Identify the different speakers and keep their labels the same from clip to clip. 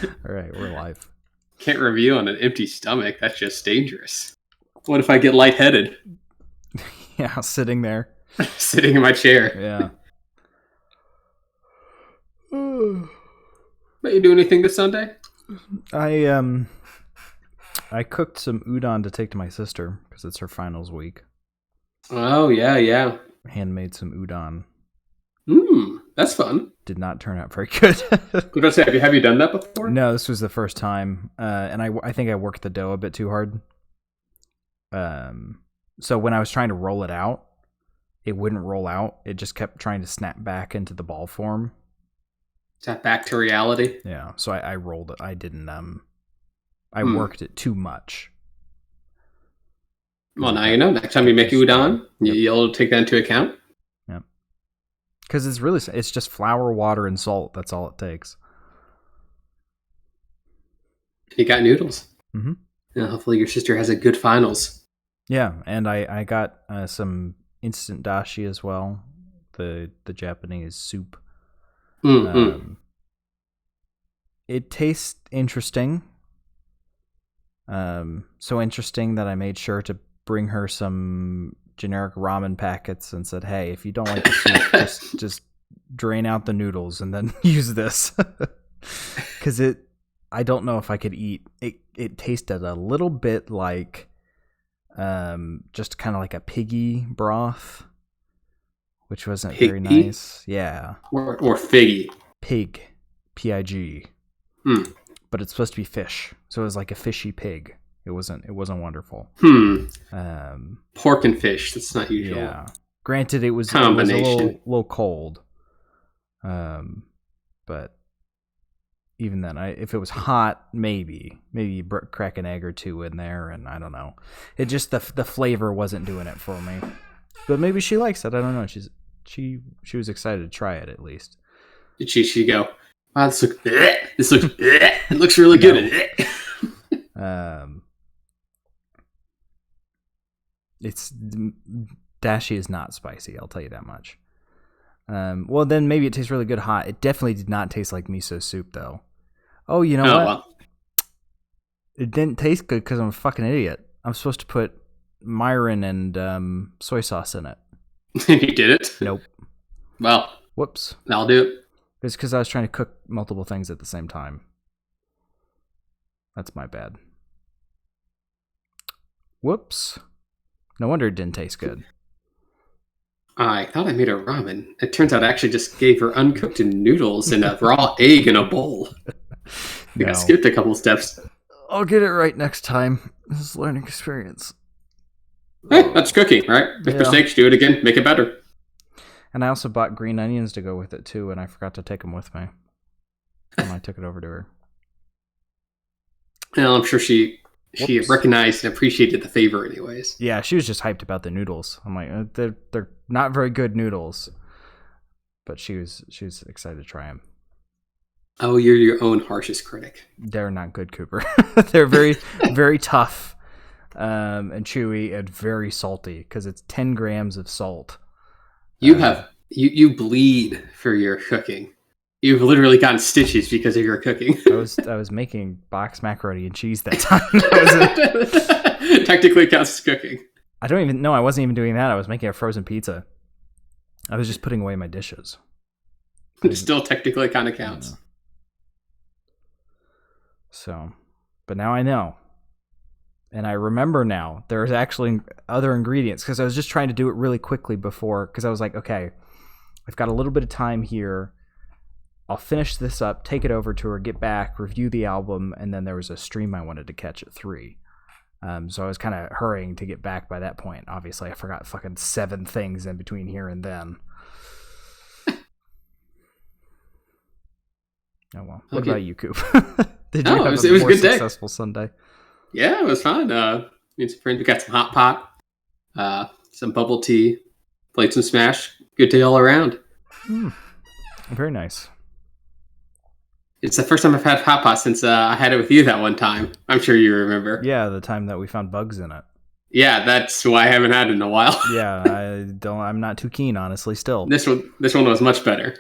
Speaker 1: All right, we're live.
Speaker 2: Can't review on an empty stomach. That's just dangerous. What if I get lightheaded?
Speaker 1: Yeah, sitting there.
Speaker 2: Sitting in my chair.
Speaker 1: Yeah.
Speaker 2: But you do anything this Sunday?
Speaker 1: I cooked some udon to take to my sister because it's her finals week.
Speaker 2: Oh, yeah.
Speaker 1: Handmade some udon.
Speaker 2: That's fun.
Speaker 1: Did not turn out very good.
Speaker 2: Have you done that before?
Speaker 1: No, this was the first time, and I think I worked the dough a bit too hard. So when I was trying to roll it out, it wouldn't roll out. It just kept trying to snap back into the ball form.
Speaker 2: Is that back to reality?
Speaker 1: Yeah, so I rolled it. I didn't. I worked it too much.
Speaker 2: Well, now you know. Next time you make udon, you'll take that into account.
Speaker 1: Yeah, because it's just flour, water, and salt. That's all it takes.
Speaker 2: You got noodles.
Speaker 1: Mm-hmm.
Speaker 2: Yeah, hopefully your sister has a good finals.
Speaker 1: Yeah, and I got some instant dashi as well. The Japanese soup. It tastes interesting. So interesting that I made sure to bring her some generic ramen packets and said, "Hey, if you don't like the soup, just drain out the noodles and then use this." Because I don't know if I could eat it. It tasted a little bit like, just kind of like a piggy broth, which wasn't very nice. Yeah,
Speaker 2: or figgy.
Speaker 1: Pig, P-I-G. But it's supposed to be fish, so it was like a fishy pig. It wasn't wonderful.
Speaker 2: Pork and fish. That's not usual.
Speaker 1: Yeah. Granted, it was
Speaker 2: combination.
Speaker 1: A little cold. But even then, if it was hot, maybe you crack an egg or two in there, and I don't know. It just the flavor wasn't doing it for me. But maybe she likes it. I don't know. She was excited to try it at least.
Speaker 2: Did she go, "Wow, this looks it looks really good."
Speaker 1: It's dashi is not spicy, I'll tell you that much. Well, then maybe it tastes really good hot. It definitely did not taste like miso soup, though. Oh, you know what? Well. It didn't taste good because I'm a fucking idiot. I'm supposed to put mirin and soy sauce in it.
Speaker 2: You did it?
Speaker 1: Nope.
Speaker 2: Well.
Speaker 1: Whoops.
Speaker 2: I'll do it.
Speaker 1: It's because I was trying to cook multiple things at the same time. That's my bad. Whoops. No wonder it didn't taste good.
Speaker 2: I thought I made a ramen. It turns out I actually just gave her uncooked noodles and a raw egg in a bowl. I skipped a couple steps.
Speaker 1: I'll get it right next time. This is a learning experience.
Speaker 2: Hey, that's cooking, right? Make mistakes, do it again, make it better.
Speaker 1: And I also bought green onions to go with it, too, and I forgot to take them with me. And I took it over to her.
Speaker 2: Well, I'm sure she recognized and appreciated the favor anyways.
Speaker 1: Yeah, she was just hyped about the noodles. I'm like, they're not very good noodles. But she was excited to try them.
Speaker 2: Oh, you're your own harshest critic.
Speaker 1: They're not good, Cooper. They're very, very tough and chewy and very salty because it's 10 grams of salt.
Speaker 2: You bleed for your cooking. You've literally gotten stitches because of your cooking.
Speaker 1: I was making box macaroni and cheese that time.
Speaker 2: Technically counts as cooking.
Speaker 1: I don't even know. I wasn't even doing that. I was making a frozen pizza. I was just putting away my dishes.
Speaker 2: It still technically kind of counts.
Speaker 1: Yeah. So, but now I know. And I remember now there's actually other ingredients because I was just trying to do it really quickly before because I was like, okay, I've got a little bit of time here. I'll finish this up, take it over to her, get back, review the album, and then there was a stream I wanted to catch at 3. So I was kind of hurrying to get back by that point. Obviously, I forgot fucking 7 things in between here and then. Oh, well. What about you, Coop? Did you have
Speaker 2: it was a good
Speaker 1: successful
Speaker 2: day.
Speaker 1: Sunday?
Speaker 2: Yeah, it was fun. Me and some friends, we got some hot pot, some bubble tea, played some Smash. Good day all around.
Speaker 1: Very nice.
Speaker 2: It's the first time I've had hot pot since I had it with you that one time. I'm sure you remember.
Speaker 1: Yeah, the time that we found bugs in it.
Speaker 2: Yeah, that's why I haven't had it in a while.
Speaker 1: Yeah, I'm not too keen, honestly. Still,
Speaker 2: this one was much better.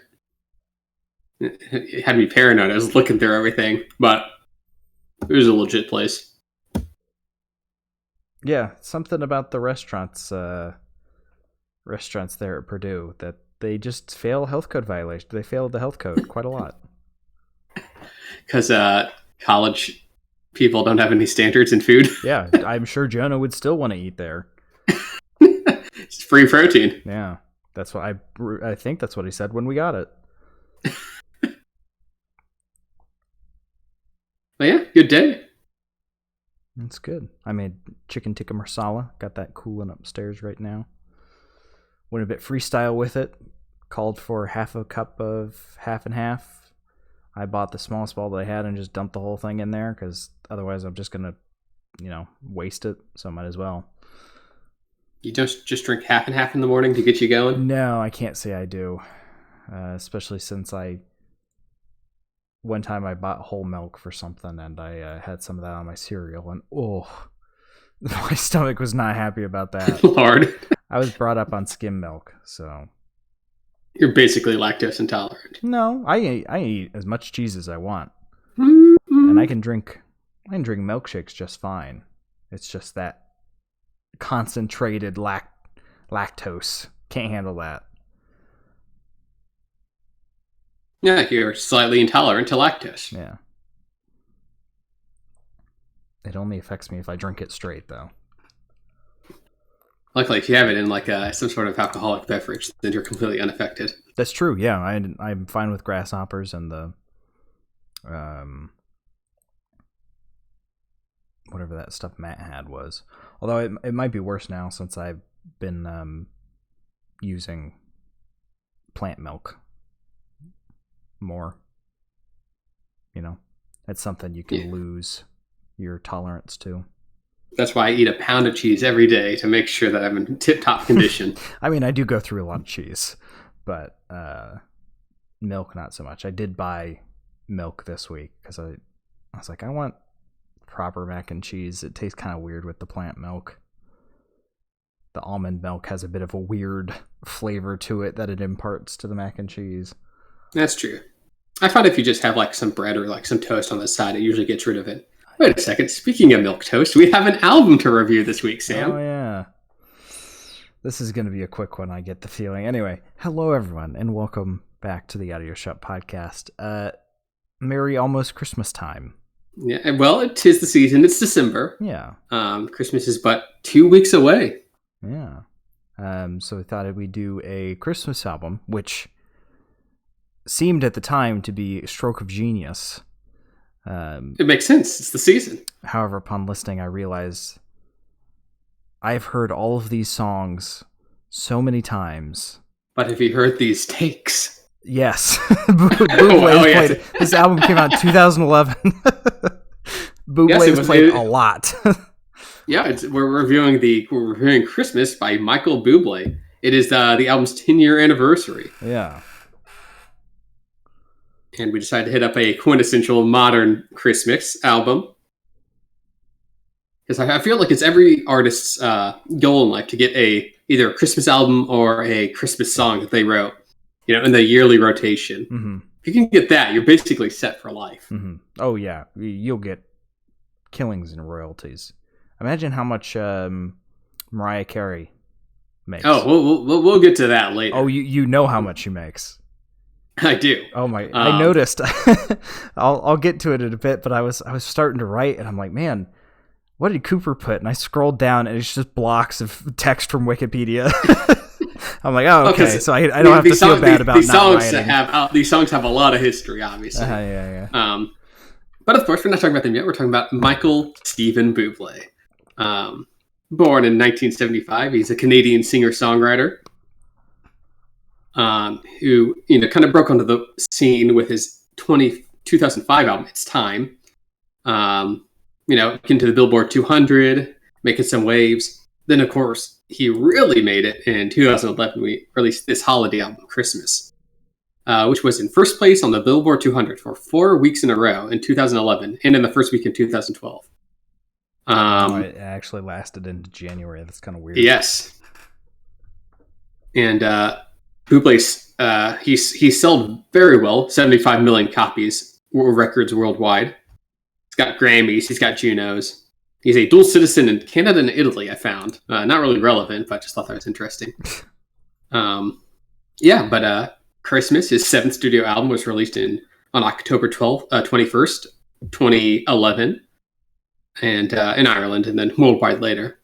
Speaker 2: It had me paranoid. I was looking through everything, but it was a legit place.
Speaker 1: Yeah, something about the restaurants there at Purdue that they just fail health code violations. They failed the health code quite a lot.
Speaker 2: Because college people don't have any standards in food.
Speaker 1: Yeah, I'm sure Jonah would still want to eat there.
Speaker 2: It's free protein.
Speaker 1: Yeah, that's what I think that's what he said when we got it.
Speaker 2: But yeah, good day.
Speaker 1: That's good. I made chicken tikka masala. Got that cooling upstairs right now. Went a bit freestyle with it. Called for half a cup of half and half. I bought the smallest bowl that I had and just dumped the whole thing in there because otherwise I'm just going to, waste it. So I might as well.
Speaker 2: You don't just drink half and half in the morning to get you going?
Speaker 1: No, I can't say I do. Especially since one time I bought whole milk for something and I had some of that on my cereal and my stomach was not happy about that.
Speaker 2: Lord.
Speaker 1: I was brought up on skim milk, so.
Speaker 2: You're basically lactose intolerant.
Speaker 1: No, I eat as much cheese as I want.
Speaker 2: Mm-hmm.
Speaker 1: And I can drink milkshakes just fine. It's just that concentrated lactose. Can't handle that.
Speaker 2: Yeah, you're slightly intolerant to lactose.
Speaker 1: Yeah. It only affects me if I drink it straight, though.
Speaker 2: Luckily, if you have it in some sort of alcoholic beverage, then you're completely unaffected.
Speaker 1: That's true. Yeah, I'm fine with grasshoppers and the whatever that stuff Matt had was. Although it might be worse now since I've been using plant milk more. That's something you can lose your tolerance to.
Speaker 2: That's why I eat a pound of cheese every day to make sure that I'm in tip-top condition.
Speaker 1: I mean, I do go through a lot of cheese, but milk not so much. I did buy milk this week because I was like, I want proper mac and cheese. It tastes kind of weird with the plant milk. The almond milk has a bit of a weird flavor to it that it imparts to the mac and cheese.
Speaker 2: That's true. I find if you just have some bread or some toast on the side, it usually gets rid of it. Wait a second. Speaking of milk toast, we have an album to review this week, Sam.
Speaker 1: Oh, yeah. This is going to be a quick one, I get the feeling. Anyway, hello, everyone, and welcome back to the Audio Shop podcast. Merry almost Christmas time.
Speaker 2: Yeah, well, it is the season. It's December.
Speaker 1: Yeah.
Speaker 2: Christmas is but 2 weeks away.
Speaker 1: Yeah. So we thought we'd do a Christmas album, which seemed at the time to be a stroke of genius.
Speaker 2: It makes sense. It's the season.
Speaker 1: However, upon listening, I realized I've heard all of these songs so many times.
Speaker 2: But have you heard these takes?
Speaker 1: Yes. Bublé played. This album came out in 2011. Bublé played a lot.
Speaker 2: Yeah, we're reviewing Christmas by Michael Bublé. It is the album's 10-year anniversary.
Speaker 1: Yeah.
Speaker 2: And we decided to hit up a quintessential modern Christmas album. Because I feel like it's every artist's goal in life to get either a Christmas album or a Christmas song that they wrote, in the yearly rotation.
Speaker 1: Mm-hmm.
Speaker 2: If you can get that, you're basically set for life.
Speaker 1: Mm-hmm. Oh, yeah. You'll get killings and royalties. Imagine how much Mariah Carey makes.
Speaker 2: Oh, we'll get to that later.
Speaker 1: Oh, you know how much she makes.
Speaker 2: I do.
Speaker 1: Oh my! I noticed. I'll get to it in a bit, but I was starting to write, and I'm like, man, what did Cooper put? And I scrolled down, and it's just blocks of text from Wikipedia. I'm like, oh, okay. So I don't have to feel bad about not writing.
Speaker 2: These songs have a lot of history, obviously.
Speaker 1: Yeah.
Speaker 2: But of course, we're not talking about them yet. We're talking about Michael Stephen Bublé. Born in 1975, he's a Canadian singer-songwriter. Who kind of broke onto the scene with his 2005 album, It's Time. Into the Billboard 200, making some waves. Then, of course, he really made it in 2011. We released this holiday album, Christmas, which was in first place on the Billboard 200 for 4 weeks in a row in 2011 and in the first week in 2012.
Speaker 1: It actually lasted into January. That's kind of weird.
Speaker 2: Yes. And Bublé's he sold very well, 75 million copies, records worldwide. He's got Grammys, he's got Junos. He's a dual citizen in Canada and Italy. I found not really relevant, but just thought that was interesting. But Christmas, his seventh studio album, was released on October 21st, 2011, and in Ireland, and then worldwide later.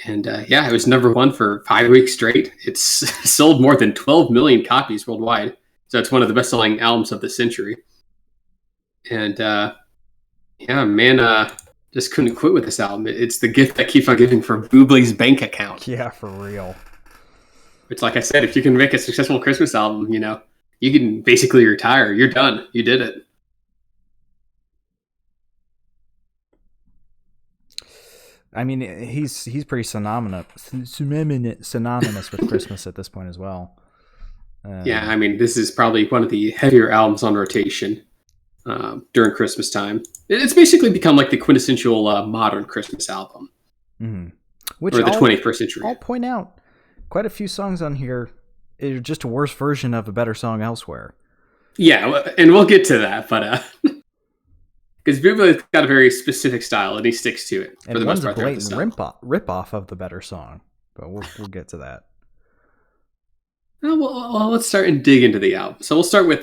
Speaker 2: And it was number one for 5 weeks straight. It's sold more than 12 million copies worldwide. So it's one of the best-selling albums of the century. And just couldn't quit with this album. It's the gift that keeps on giving from Bublé's bank account.
Speaker 1: Yeah, for real.
Speaker 2: It's like I said, if you can make a successful Christmas album, you can basically retire. You're done. You did it.
Speaker 1: I mean, he's pretty synonymous with Christmas at this point as well.
Speaker 2: This is probably one of the heavier albums on rotation during Christmas time. It's basically become like the quintessential modern Christmas album.
Speaker 1: Mm-hmm.
Speaker 2: Or the 21st century.
Speaker 1: I'll point out, quite a few songs on here are just a worse version of a better song elsewhere.
Speaker 2: Yeah, and we'll get to that, but... Because Bublé's got a very specific style, and he sticks to it.
Speaker 1: And one's a blatant rip-off of the better song, but we'll get to that.
Speaker 2: Well, let's start and dig into the album. So we'll start with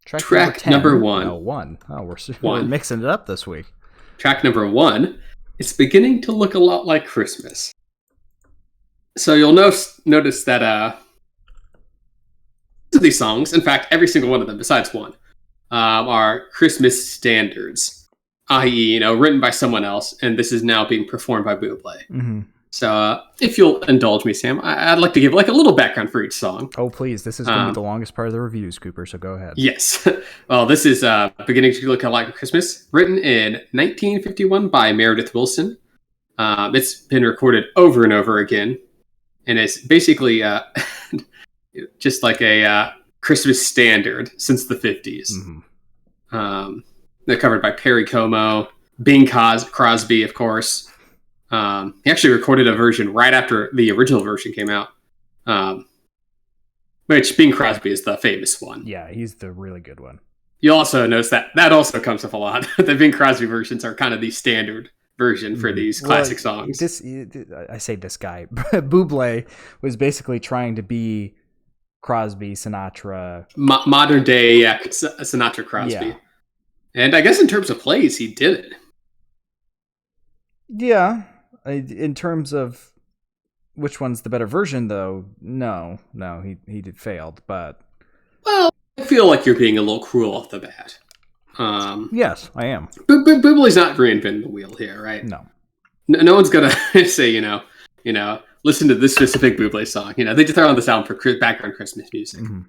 Speaker 2: track number 1.
Speaker 1: No, 1. Oh, we're mixing it up this week.
Speaker 2: Track number 1. It's beginning to look a lot like Christmas. So you'll notice that these songs, in fact, every single one of them, besides one, are Christmas standards, i.e., written by someone else, and this is now being performed by Bublé.
Speaker 1: Mm-hmm.
Speaker 2: So, if you'll indulge me, Sam, I'd like to give a little background for each song.
Speaker 1: Oh, please! This is going to be the longest part of the reviews, Cooper. So go ahead.
Speaker 2: Yes. Well, this is beginning to look like Christmas, written in 1951 by Meredith Willson. It's been recorded over and over again, and it's basically just like a Christmas standard since the 50s. Mm-hmm. They're covered by Perry Como, Bing Crosby, of course. He actually recorded a version right after the original version came out, which Bing Crosby is the famous one.
Speaker 1: Yeah, he's the really good one.
Speaker 2: You'll also notice that also comes up a lot. The Bing Crosby versions are kind of the standard version for these classic songs.
Speaker 1: I say this guy, Bublé was basically trying to be Crosby, Sinatra.
Speaker 2: Modern day, Sinatra, Crosby. Yeah. And I guess in terms of plays, he did it.
Speaker 1: Yeah. In terms of which one's the better version, though, no, he failed, but...
Speaker 2: Well, I feel like you're being a little cruel off the bat.
Speaker 1: Yes, I am.
Speaker 2: Bublé's not reinventing the wheel here, right? No one's gonna say, listen to this specific Bublé song. They just throw on this album for background Christmas music. Mm-hmm.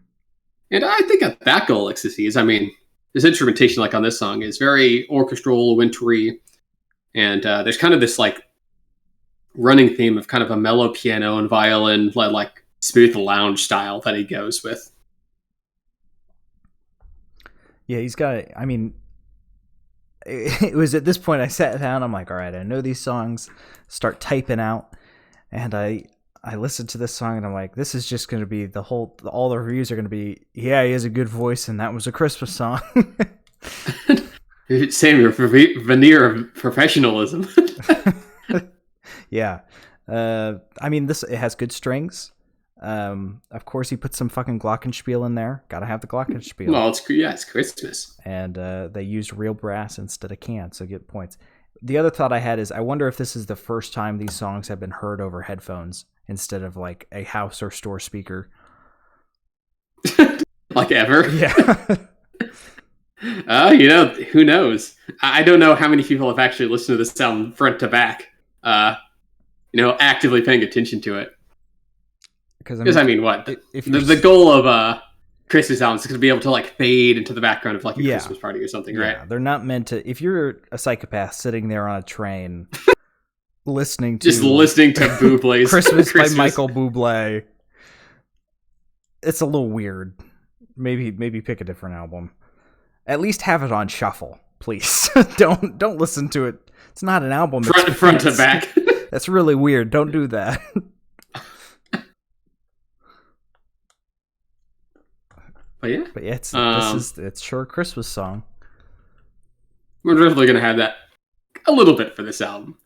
Speaker 2: And I think that goal succeeds. I mean, this instrumentation, like on this song, is very orchestral, wintry, and there's kind of this like running theme of kind of a mellow piano and violin, like smooth lounge style that he goes with.
Speaker 1: Yeah, he's got. I mean, it was at this point I sat down. I'm like, all right, I know these songs. Start typing out. And I listened to this song and I'm like, this is just going to be all the reviews are going to be, yeah, he has a good voice and that was a Christmas song.
Speaker 2: Sam, your veneer of professionalism.
Speaker 1: Yeah. I mean, it has good strings. Of course, he put some fucking glockenspiel in there. Gotta have the glockenspiel.
Speaker 2: Well, it's Christmas.
Speaker 1: And they used real brass instead of can, so get points. The other thought I had is, I wonder if this is the first time these songs have been heard over headphones instead of like a house or store speaker.
Speaker 2: Like ever?
Speaker 1: Yeah.
Speaker 2: Who knows? I don't know how many people have actually listened to this album front to back, actively paying attention to it. Because what? The goal of Christmas albums is going to be able to like fade into the background of like a Christmas party or something, right?
Speaker 1: They're not meant to. If you're a psychopath sitting there on a train, listening to
Speaker 2: Bublé's
Speaker 1: Christmas by Michael Bublé, it's a little weird. Maybe pick a different album. At least have it on shuffle, please. Don't listen to it. It's not an album.
Speaker 2: Front to back.
Speaker 1: That's really weird. Don't do that.
Speaker 2: But yeah.
Speaker 1: But yeah, it's sure a Christmas song.
Speaker 2: We're definitely going to have that a little bit for this album.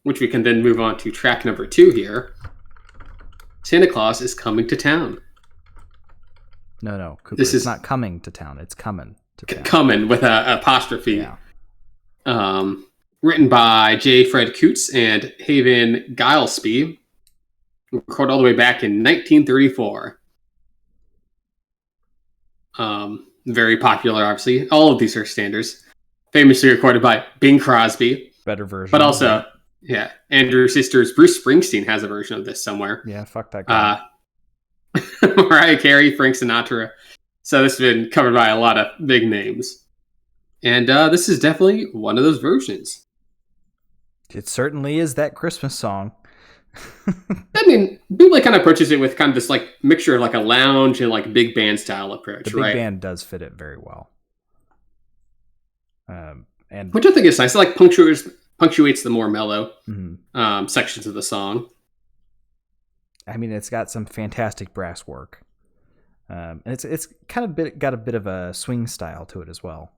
Speaker 2: Which we can then move on to track number 2 here. Santa Claus is Coming to Town.
Speaker 1: No, Cooper, it's not coming to town. It's coming to town.
Speaker 2: Coming with an apostrophe.
Speaker 1: Yeah.
Speaker 2: Written by J. Fred Coots and Haven Gillespie. Recorded all the way back in 1934. Very popular, obviously. All of these are standards. Famously recorded by Bing Crosby.
Speaker 1: Better version.
Speaker 2: But also, yeah, Andrew Sisters, Bruce Springsteen has a version of this somewhere.
Speaker 1: Yeah, fuck that guy.
Speaker 2: Mariah Carey, Frank Sinatra. So this has been covered by a lot of big names. And this is definitely one of those versions.
Speaker 1: It certainly is that Christmas song.
Speaker 2: I mean, Bublé kind of approaches it with kind of this like mixture of like a lounge and like big band style approach,
Speaker 1: the big band does fit it very well. And
Speaker 2: which I think is nice. It like punctuates the more mellow sections of the song.
Speaker 1: I mean, it's got some fantastic brass work. And it's kind of got a bit of a swing style to it as well.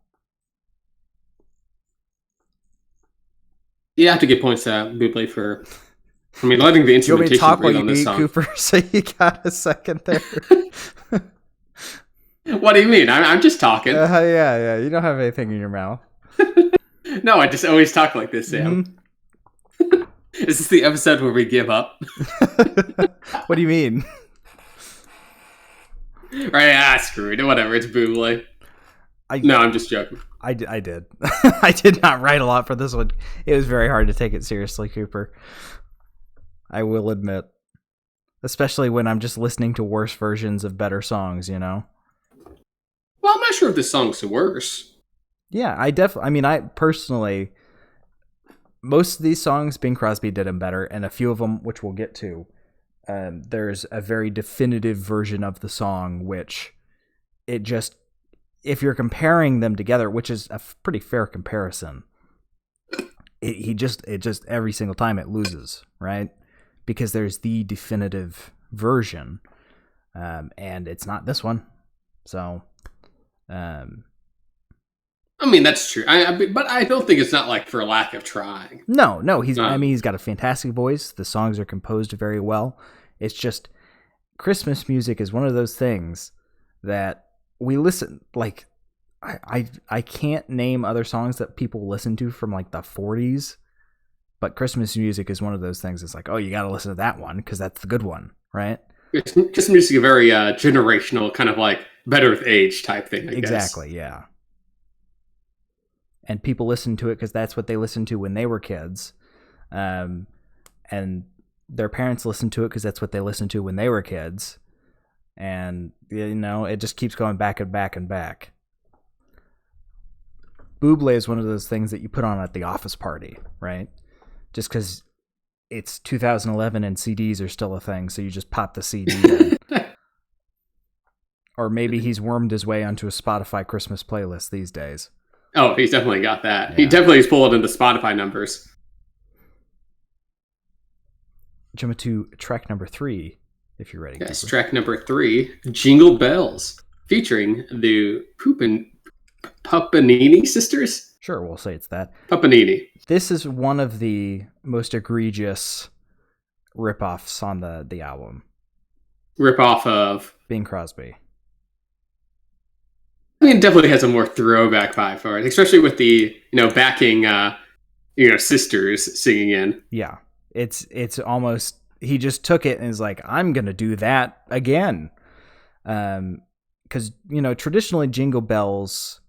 Speaker 2: You have to give points to Bublé for, letting the instrumentation breathe on this song.
Speaker 1: Cooper, so you got a second there.
Speaker 2: What do you mean? I'm just talking.
Speaker 1: Yeah. You don't have anything in your mouth.
Speaker 2: No, I just always talk like this, Sam. Mm-hmm. Is this the episode where we give up?
Speaker 1: What do you mean?
Speaker 2: Right, screw it. Whatever, it's Bublé. No, I'm just joking.
Speaker 1: I did. I did not write a lot for this one. It was very hard to take it seriously, Cooper. I will admit. Especially when I'm just listening to worse versions of better songs, you know?
Speaker 2: Well, I'm not sure if this song's worse.
Speaker 1: Yeah, I personally, most of these songs, Bing Crosby did them better, and a few of them, which we'll get to, there's a very definitive version of the song, which it just, if you're comparing them together, which is a pretty fair comparison, it just every single time it loses, right? Because there's the definitive version, and it's not this one. So,
Speaker 2: that's true. But I don't think it's not like for lack of trying.
Speaker 1: No. He's got a fantastic voice. The songs are composed very well. It's just Christmas music is one of those things that we listen, like, I can't name other songs that people listen to from like the 40s, but Christmas music is one of those things. It's like, oh, you got to listen to that one because that's the good one, right?
Speaker 2: Christmas music is a very generational kind of like better with age type thing, I guess.
Speaker 1: Exactly, yeah. And people listen to it because that's what they listened to when they were kids, and their parents listened to it because that's what they listened to when they were kids. And, it just keeps going back and back and back. Bublé is one of those things that you put on at the office party, right? Just because it's 2011 and CDs are still a thing, so you just pop the CD in. Or maybe he's wormed his way onto a Spotify Christmas playlist these days.
Speaker 2: Oh, he's definitely got that.
Speaker 1: Yeah.
Speaker 2: He definitely is pulling in the Spotify numbers.
Speaker 1: Jump to track number 3. If you're ready.
Speaker 2: Yes, Cooper. Track number 3, Jingle Bells, featuring the Pupanini sisters?
Speaker 1: Sure, we'll say it's that.
Speaker 2: Pupanini.
Speaker 1: This is one of the most egregious ripoffs on the album.
Speaker 2: Ripoff of?
Speaker 1: Bing Crosby.
Speaker 2: It definitely has a more throwback vibe for it, especially with the, backing, sisters singing in.
Speaker 1: Yeah, it's almost... He just took it and is like, I'm going to do that again. Because, traditionally Jingle Bells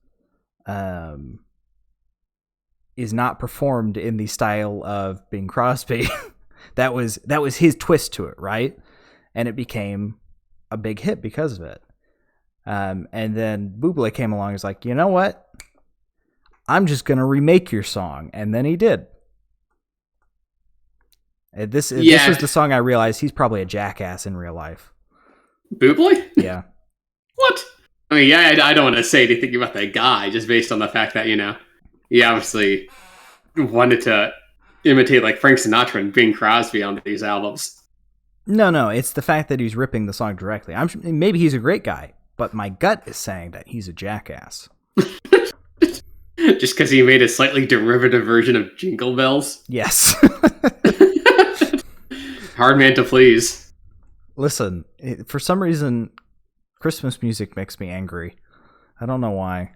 Speaker 1: is not performed in the style of Bing Crosby. that was his twist to it, right? And it became a big hit because of it. And then Bublé came along and was like, you know what? I'm just going to remake your song. And then he did. This was the song I realized he's probably a jackass in real life.
Speaker 2: Bublé?
Speaker 1: Yeah.
Speaker 2: What? I don't want to say anything about that guy just based on the fact that, he obviously wanted to imitate like Frank Sinatra and Bing Crosby on these albums.
Speaker 1: No, it's the fact that he's ripping the song directly. Maybe he's a great guy, but my gut is saying that he's a jackass.
Speaker 2: Just because he made a slightly derivative version of Jingle Bells?
Speaker 1: Yes.
Speaker 2: Hard man to please.
Speaker 1: Listen, for some reason, Christmas music makes me angry. I don't know why.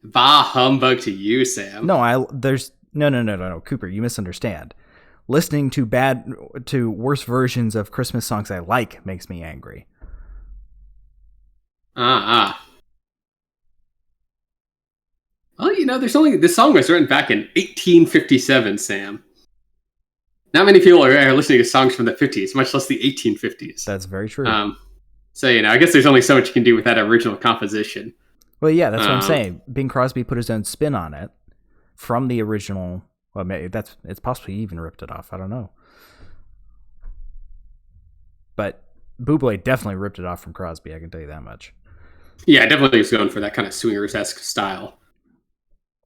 Speaker 2: Bah humbug to you, Sam.
Speaker 1: No, No, Cooper, you misunderstand. Listening to worse versions of Christmas songs I like makes me angry.
Speaker 2: Well, this song was written back in 1857, Sam. Not many people are listening to songs from the 50s, much less the 1850s.
Speaker 1: That's very true.
Speaker 2: So, I guess there's only so much you can do with that original composition.
Speaker 1: Well, yeah, that's what I'm saying. Bing Crosby put his own spin on it from the original. Well, it's possibly he even ripped it off. I don't know. But Bublé definitely ripped it off from Crosby, I can tell you that much.
Speaker 2: Yeah, definitely was going for that kind of swingers-esque style.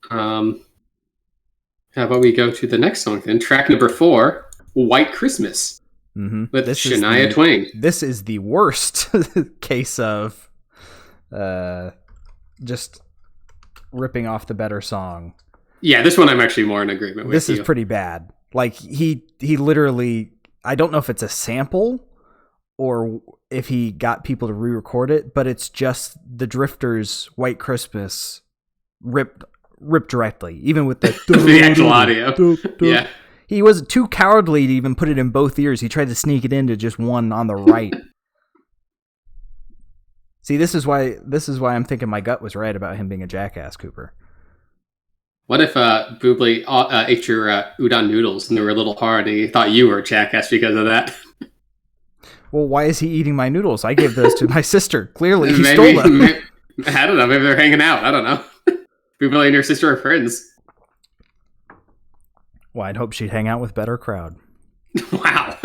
Speaker 2: How about we go to the next song then? Track number 4, White Christmas, with Shania Twain.
Speaker 1: This is the worst case of just ripping off the better song.
Speaker 2: Yeah, this one I'm actually more in agreement with.
Speaker 1: This is pretty bad. Like, he literally, I don't know if it's a sample or if he got people to re-record it, but it's just the Drifters' White Christmas ripped directly, even with the
Speaker 2: the actual audio. Yeah.
Speaker 1: He was too cowardly to even put it in both ears. He tried to sneak it into just one on the right. See, this is why I'm thinking my gut was right about him being a jackass, Cooper.
Speaker 2: What if Bublé ate your udon noodles and they were a little hard and he thought you were a jackass because of that?
Speaker 1: Well, why is he eating my noodles? I gave those to my sister. Clearly, he stole them.
Speaker 2: I don't know. Maybe they're hanging out. I don't know. Bublé and your sister are friends.
Speaker 1: Well, I'd hope she'd hang out with better crowd.
Speaker 2: Wow.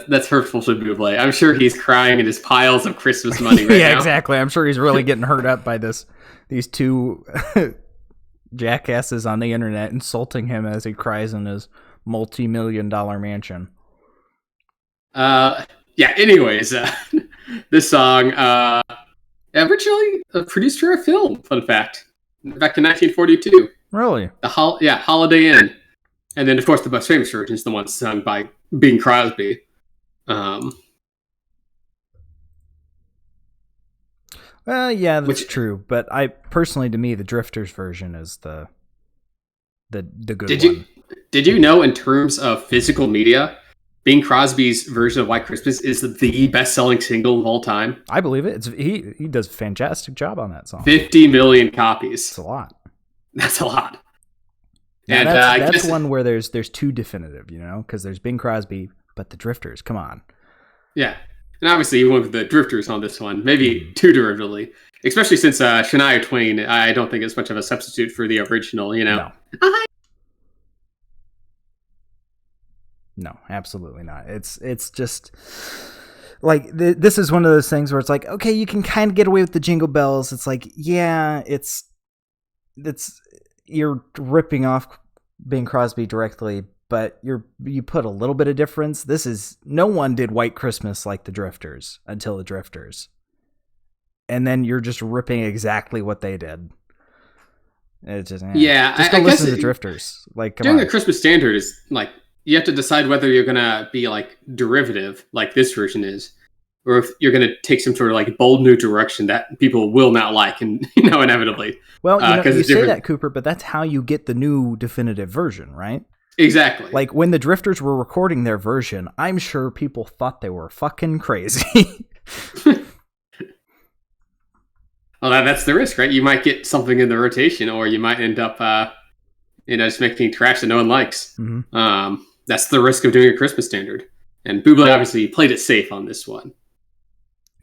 Speaker 2: That's hurtful to Bublé. I'm sure he's crying in his piles of Christmas money right now.
Speaker 1: Yeah, exactly. I'm sure he's really getting hurt up by these two jackasses on the internet insulting him as he cries in his multi-million-dollar mansion.
Speaker 2: Anyways, this song originally produced for a film, fun fact, back in 1942.
Speaker 1: Really?
Speaker 2: Holiday Inn. And then, of course, the most famous version is the one sung by Bing Crosby.
Speaker 1: Well, yeah, that's true. But to me, the Drifters version is the good one.
Speaker 2: Did you know, in terms of physical media, Bing Crosby's version of White Christmas is the best-selling single of all time?
Speaker 1: I believe it. He does a fantastic job on that song.
Speaker 2: 50 million copies.
Speaker 1: That's a lot.
Speaker 2: That's a lot.
Speaker 1: And that's one where there's two definitive, because there's Bing Crosby, but the Drifters, come on.
Speaker 2: Yeah. And obviously you went with the Drifters on this one, maybe too derivatively. Especially since Shania Twain, I don't think it's much of a substitute for the original, No. No, absolutely not. It's just like this is one of those things where it's like, okay, you can kind of get away with the Jingle Bells. It's like, yeah, it's you're ripping off Bing Crosby directly, but you put a little bit of difference. No one did White Christmas like the Drifters until the Drifters, and then you're just ripping exactly what they did. It's just just go listen to the Drifters. Like, come doing
Speaker 1: on.
Speaker 2: a Christmas standard is like, you have to decide whether you're gonna be like derivative, like this version is, or if you're gonna take some sort of like bold new direction that people will not like, and inevitably.
Speaker 1: Well, you say that, Cooper, but that's how you get the new definitive version, right?
Speaker 2: Exactly.
Speaker 1: Like when the Drifters were recording their version, I'm sure people thought they were fucking crazy.
Speaker 2: Well, that's the risk, right? You might get something in the rotation, or you might end up, just making trash that no one likes.
Speaker 1: Mm-hmm.
Speaker 2: That's the risk of doing a Christmas standard. And Bublé obviously played it safe on this one.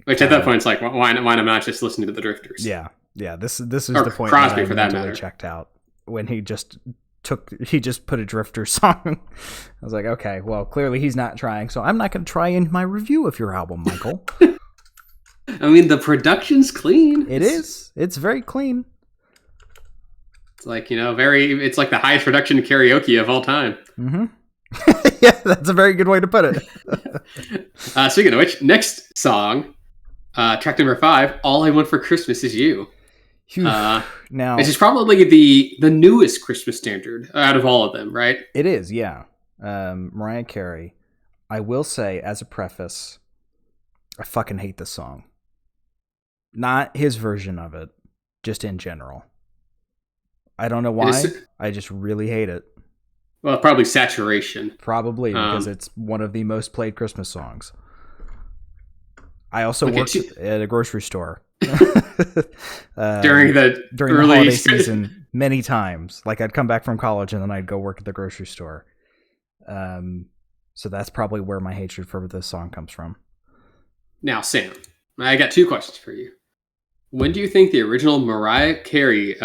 Speaker 2: Which at that point, it's like, why not just listen to the Drifters?
Speaker 1: Yeah. This is the point
Speaker 2: Crosby,
Speaker 1: that
Speaker 2: for that
Speaker 1: matter. Checked out when he just put a Drifter song. I was like, okay, well, clearly he's not trying, so I'm not going to try in my review of your album, Michael.
Speaker 2: I mean, the production's clean.
Speaker 1: It is. It's very clean.
Speaker 2: It's like, it's like the highest production karaoke of all time.
Speaker 1: Mm-hmm. Yeah, that's a very good way to put it.
Speaker 2: Speaking of which, next song, track number 5, All I Want for Christmas Is You.
Speaker 1: Now,
Speaker 2: this is probably the newest Christmas standard out of all of them, right?
Speaker 1: It is, yeah. Mariah Carey. I will say, as a preface, I fucking hate this song. Not his version of it, just in general. I don't know why. I just really hate it.
Speaker 2: Well, probably saturation.
Speaker 1: Probably, because it's one of the most played Christmas songs. I also worked at a grocery store.
Speaker 2: During the
Speaker 1: holiday season many times. Like, I'd come back from college and then I'd go work at the grocery store. So that's probably where my hatred for this song comes from. Now,
Speaker 2: Sam, I got 2 questions for you. When do you think the original Mariah Carey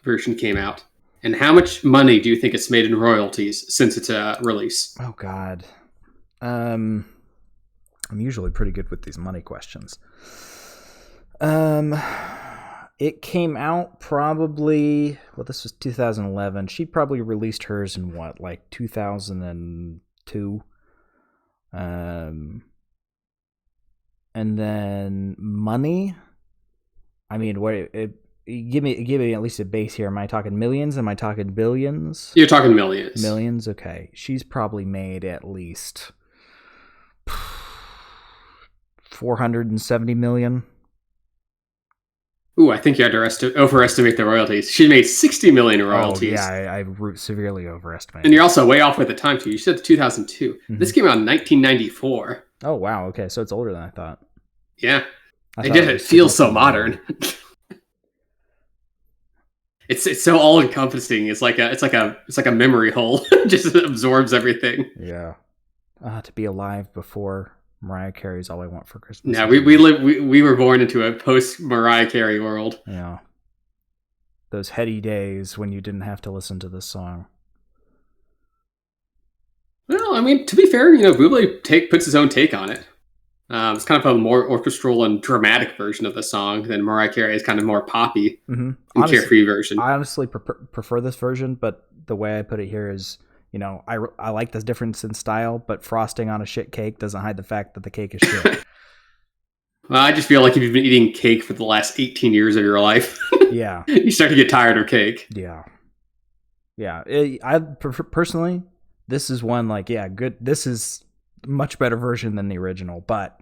Speaker 2: version came out? And how much money do you think it's made in royalties since its release?
Speaker 1: Oh, God. I'm usually pretty good with these money questions. It came out probably, this was 2011. She probably released hers in 2002. And then money. I mean, give me at least a base here. Am I talking millions? Am I talking billions?
Speaker 2: You're talking millions.
Speaker 1: Millions. Okay, she's probably made at least 470 million.
Speaker 2: Ooh, I think you had to overestimate the royalties. She made 60 million in royalties.
Speaker 1: Oh, yeah, I severely overestimated.
Speaker 2: And you're also way off with the time, too. You said 2002. Mm-hmm. This came out in 1994.
Speaker 1: Oh, wow. Okay, so it's older than I thought.
Speaker 2: Yeah. It feels so modern. It's so all-encompassing. It's like a memory hole. It just absorbs everything.
Speaker 1: Yeah. To be alive before Mariah Carey's All I Want for Christmas.
Speaker 2: Yeah, we were born into a post-Mariah Carey world.
Speaker 1: Yeah. Those heady days when you didn't have to listen to this song.
Speaker 2: Well, I mean, to be fair, Bublé puts his own take on it. It's kind of a more orchestral and dramatic version of the song than Mariah Carey's kind of more poppy and carefree version.
Speaker 1: I honestly prefer this version, but the way I put it here is, I like this difference in style, but frosting on a shit cake doesn't hide the fact that the cake is shit.
Speaker 2: Well, I just feel like if you've been eating cake for the last 18 years of your life,
Speaker 1: yeah,
Speaker 2: you start to get tired of cake.
Speaker 1: Yeah. Yeah. I personally, this is one good. This is much better version than the original, but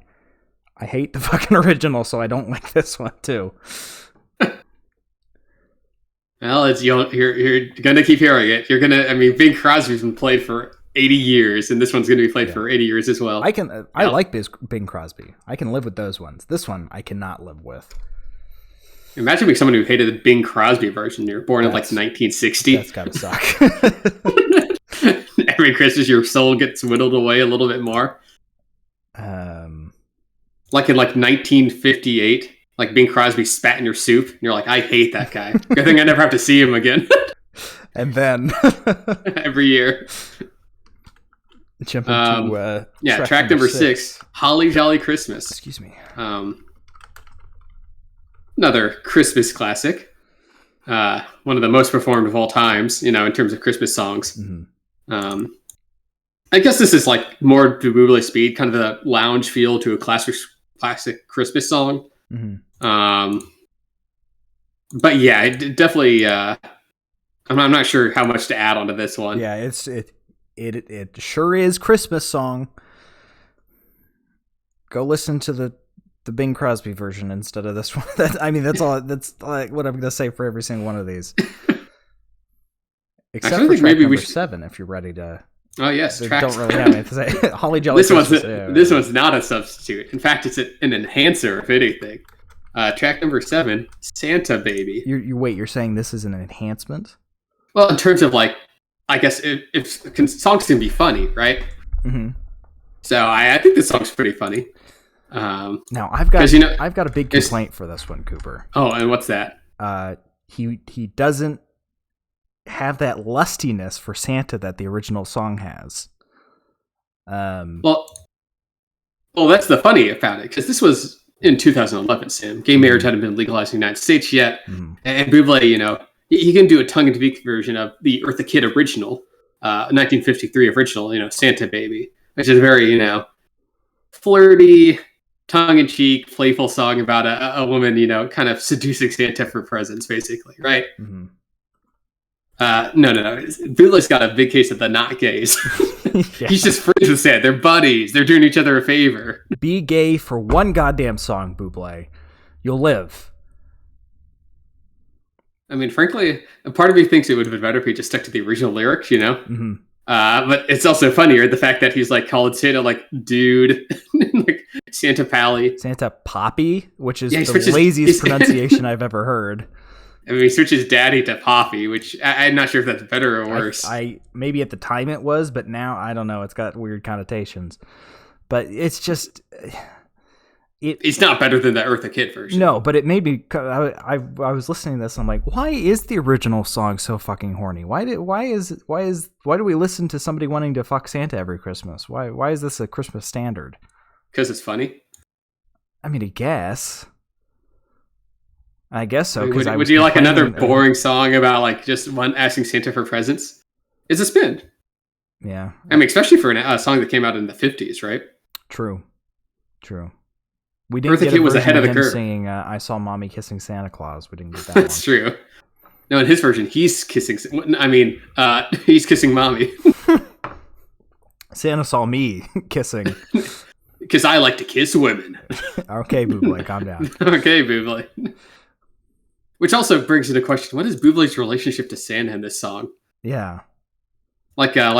Speaker 1: I hate the fucking original, so I don't like this one too.
Speaker 2: Well, you're gonna keep hearing it. Bing Crosby's been played for 80 years, and this one's gonna be played for 80 years as well.
Speaker 1: I like Bing Crosby. I can live with those ones. This one I cannot live with.
Speaker 2: Imagine being someone who hated the Bing Crosby version. You're born in 1960.
Speaker 1: That's gotta suck.
Speaker 2: Every Christmas, your soul gets whittled away a little bit more. Like in 1958, Bing Crosby spat in your soup, and you're like, I hate that guy. Good thing I never have to see him again.
Speaker 1: And then
Speaker 2: every year,
Speaker 1: jump into
Speaker 2: track number 6, Holly Jolly Christmas.
Speaker 1: Excuse me.
Speaker 2: Another Christmas classic. One of the most performed of all times, in terms of Christmas songs.
Speaker 1: Mm-hmm.
Speaker 2: I guess this is more to Bublé speed, kind of the lounge feel to a classic Christmas song.
Speaker 1: Mm-hmm.
Speaker 2: But yeah, it definitely. I'm not sure how much to add onto this one.
Speaker 1: Yeah, it sure is Christmas song. Go listen to the Bing Crosby version instead of this one. That's all. That's what I'm gonna say for every single one of these. Except for track number 7, if you're ready to.
Speaker 2: Oh yes,
Speaker 1: don't really have anything to say. Holly Jolly.
Speaker 2: This one's not a substitute. In fact, it's an enhancer, if anything. Track number 7, Santa Baby.
Speaker 1: You're saying this is an enhancement?
Speaker 2: Well, in terms of I guess if songs can be funny, right?
Speaker 1: Mm-hmm.
Speaker 2: So I think this song's pretty funny.
Speaker 1: Now I've got a big complaint for this one, Cooper.
Speaker 2: Oh, and what's that?
Speaker 1: He doesn't have that lustiness for Santa that the original song has.
Speaker 2: Well, that's the funny about it, because this was in 2011, Sam. Gay marriage hadn't been legalized in the United States yet, and Bublé, he can do a tongue-in-cheek version of the Eartha Kitt original, 1953 original, Santa Baby, which is very, flirty, tongue-in-cheek, playful song about a woman, kind of seducing Santa for presents, basically, right?
Speaker 1: Mm-hmm.
Speaker 2: No. Bublé's got a big case of the not gays. Yeah. He's just friends with Santa. They're buddies. They're doing each other a favor.
Speaker 1: Be gay for one goddamn song, Bublé. You'll live.
Speaker 2: I mean, frankly, a part of me thinks it would have been better if he just stuck to the original lyrics,
Speaker 1: Mm-hmm.
Speaker 2: But it's also funnier the fact that he's like called Santa like dude, like Santa Pally,
Speaker 1: Santa Poppy, which is the laziest pronunciation I've ever heard.
Speaker 2: I mean, he switches daddy to Poppy, which I'm not sure if that's better or worse.
Speaker 1: I maybe at the time it was, but now I don't know. It's got weird connotations. But it's just
Speaker 2: it's not better than the Eartha Kitt version.
Speaker 1: No, but it made me. I was listening to this. And I'm like, why is the original song so fucking horny? Why do we listen to somebody wanting to fuck Santa every Christmas? Why is this a Christmas standard?
Speaker 2: Because it's funny.
Speaker 1: I mean, I guess so.
Speaker 2: Would you like another boring song about like just one asking Santa for presents? It's a spin.
Speaker 1: Yeah.
Speaker 2: I mean, especially for a song that came out in the 50s, right?
Speaker 1: True. We didn't get a version was ahead of the curve. Singing "I Saw Mommy Kissing Santa Claus." We didn't get that.
Speaker 2: That's true. No, in his version, he's kissing. He's kissing Mommy.
Speaker 1: Santa saw me kissing.
Speaker 2: Because I like to kiss women.
Speaker 1: Okay, Bublé, calm down.
Speaker 2: Okay, Bublé. Which also brings into question: what is Bublé's relationship to Santa in this song?
Speaker 1: Yeah,
Speaker 2: like a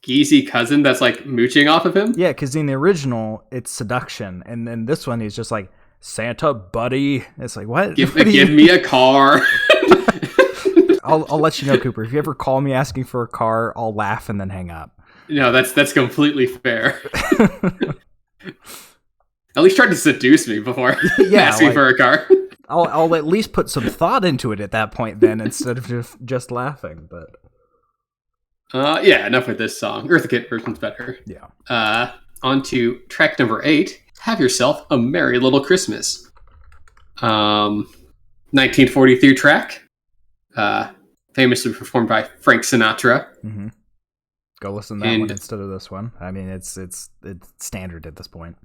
Speaker 2: skeezy cousin that's like mooching off of him.
Speaker 1: Yeah, because in the original it's seduction, and then this one he's just like Santa buddy. It's like what?
Speaker 2: Give me a car.
Speaker 1: I'll let you know, Cooper. If you ever call me asking for a car, I'll laugh and then hang up.
Speaker 2: No, that's completely fair. At least try to seduce me before asking for a car.
Speaker 1: I'll at least put some thought into it at that point then, instead of just laughing. But
Speaker 2: enough with this song. Eartha Kitt version's better.
Speaker 1: Yeah.
Speaker 2: On to track number 8. Have Yourself a Merry Little Christmas. 1943 track. Famously performed by Frank Sinatra.
Speaker 1: Mm-hmm. Go listen to that one instead of this one. I mean, it's standard at this point.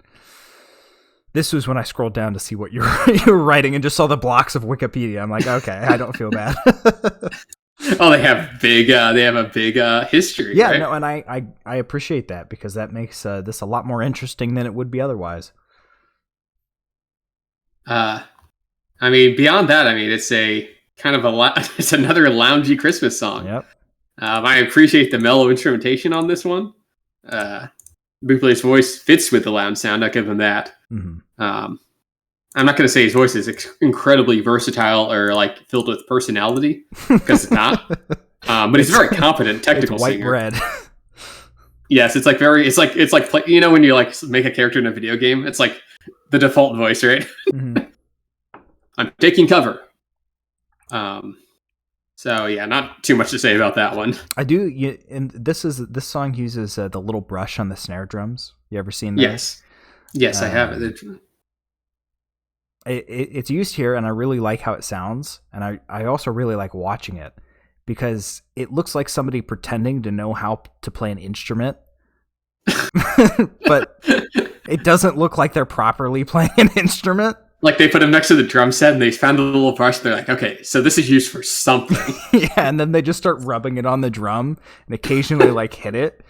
Speaker 1: This was when I scrolled down to see what you were writing and just saw the blocks of Wikipedia. I'm like, okay, I don't feel bad.
Speaker 2: Oh, they have a big history.
Speaker 1: Yeah,
Speaker 2: right?
Speaker 1: No, and I appreciate that, because that makes this a lot more interesting than it would be otherwise.
Speaker 2: I mean, beyond that, I mean, it's a kind of it's another loungy Christmas song.
Speaker 1: Yep.
Speaker 2: I appreciate the mellow instrumentation on this one. Bublé's voice fits with the lounge sound. I'll give him that.
Speaker 1: Mm-hmm.
Speaker 2: I'm not going to say his voice is incredibly versatile or like filled with personality, because it's not. But he's a very competent technical
Speaker 1: it's white
Speaker 2: singer.
Speaker 1: bread.
Speaker 2: Yes, it's like when you like make a character in a video game, it's like the default voice, right?
Speaker 1: Mm-hmm.
Speaker 2: I'm taking cover. So yeah, not too much to say about that one.
Speaker 1: I do, and this song uses the little brush on the snare drums. You ever seen that?
Speaker 2: Yes, I have it.
Speaker 1: It's used here, and I really like how it sounds, and I also really like watching it, because it looks like somebody pretending to know how to play an instrument, but it doesn't look like they're properly playing an instrument.
Speaker 2: Like they put him next to the drum set and they found a little brush. And they're like, okay, so this is used for something.
Speaker 1: Yeah, and then they just start rubbing it on the drum and occasionally like hit it.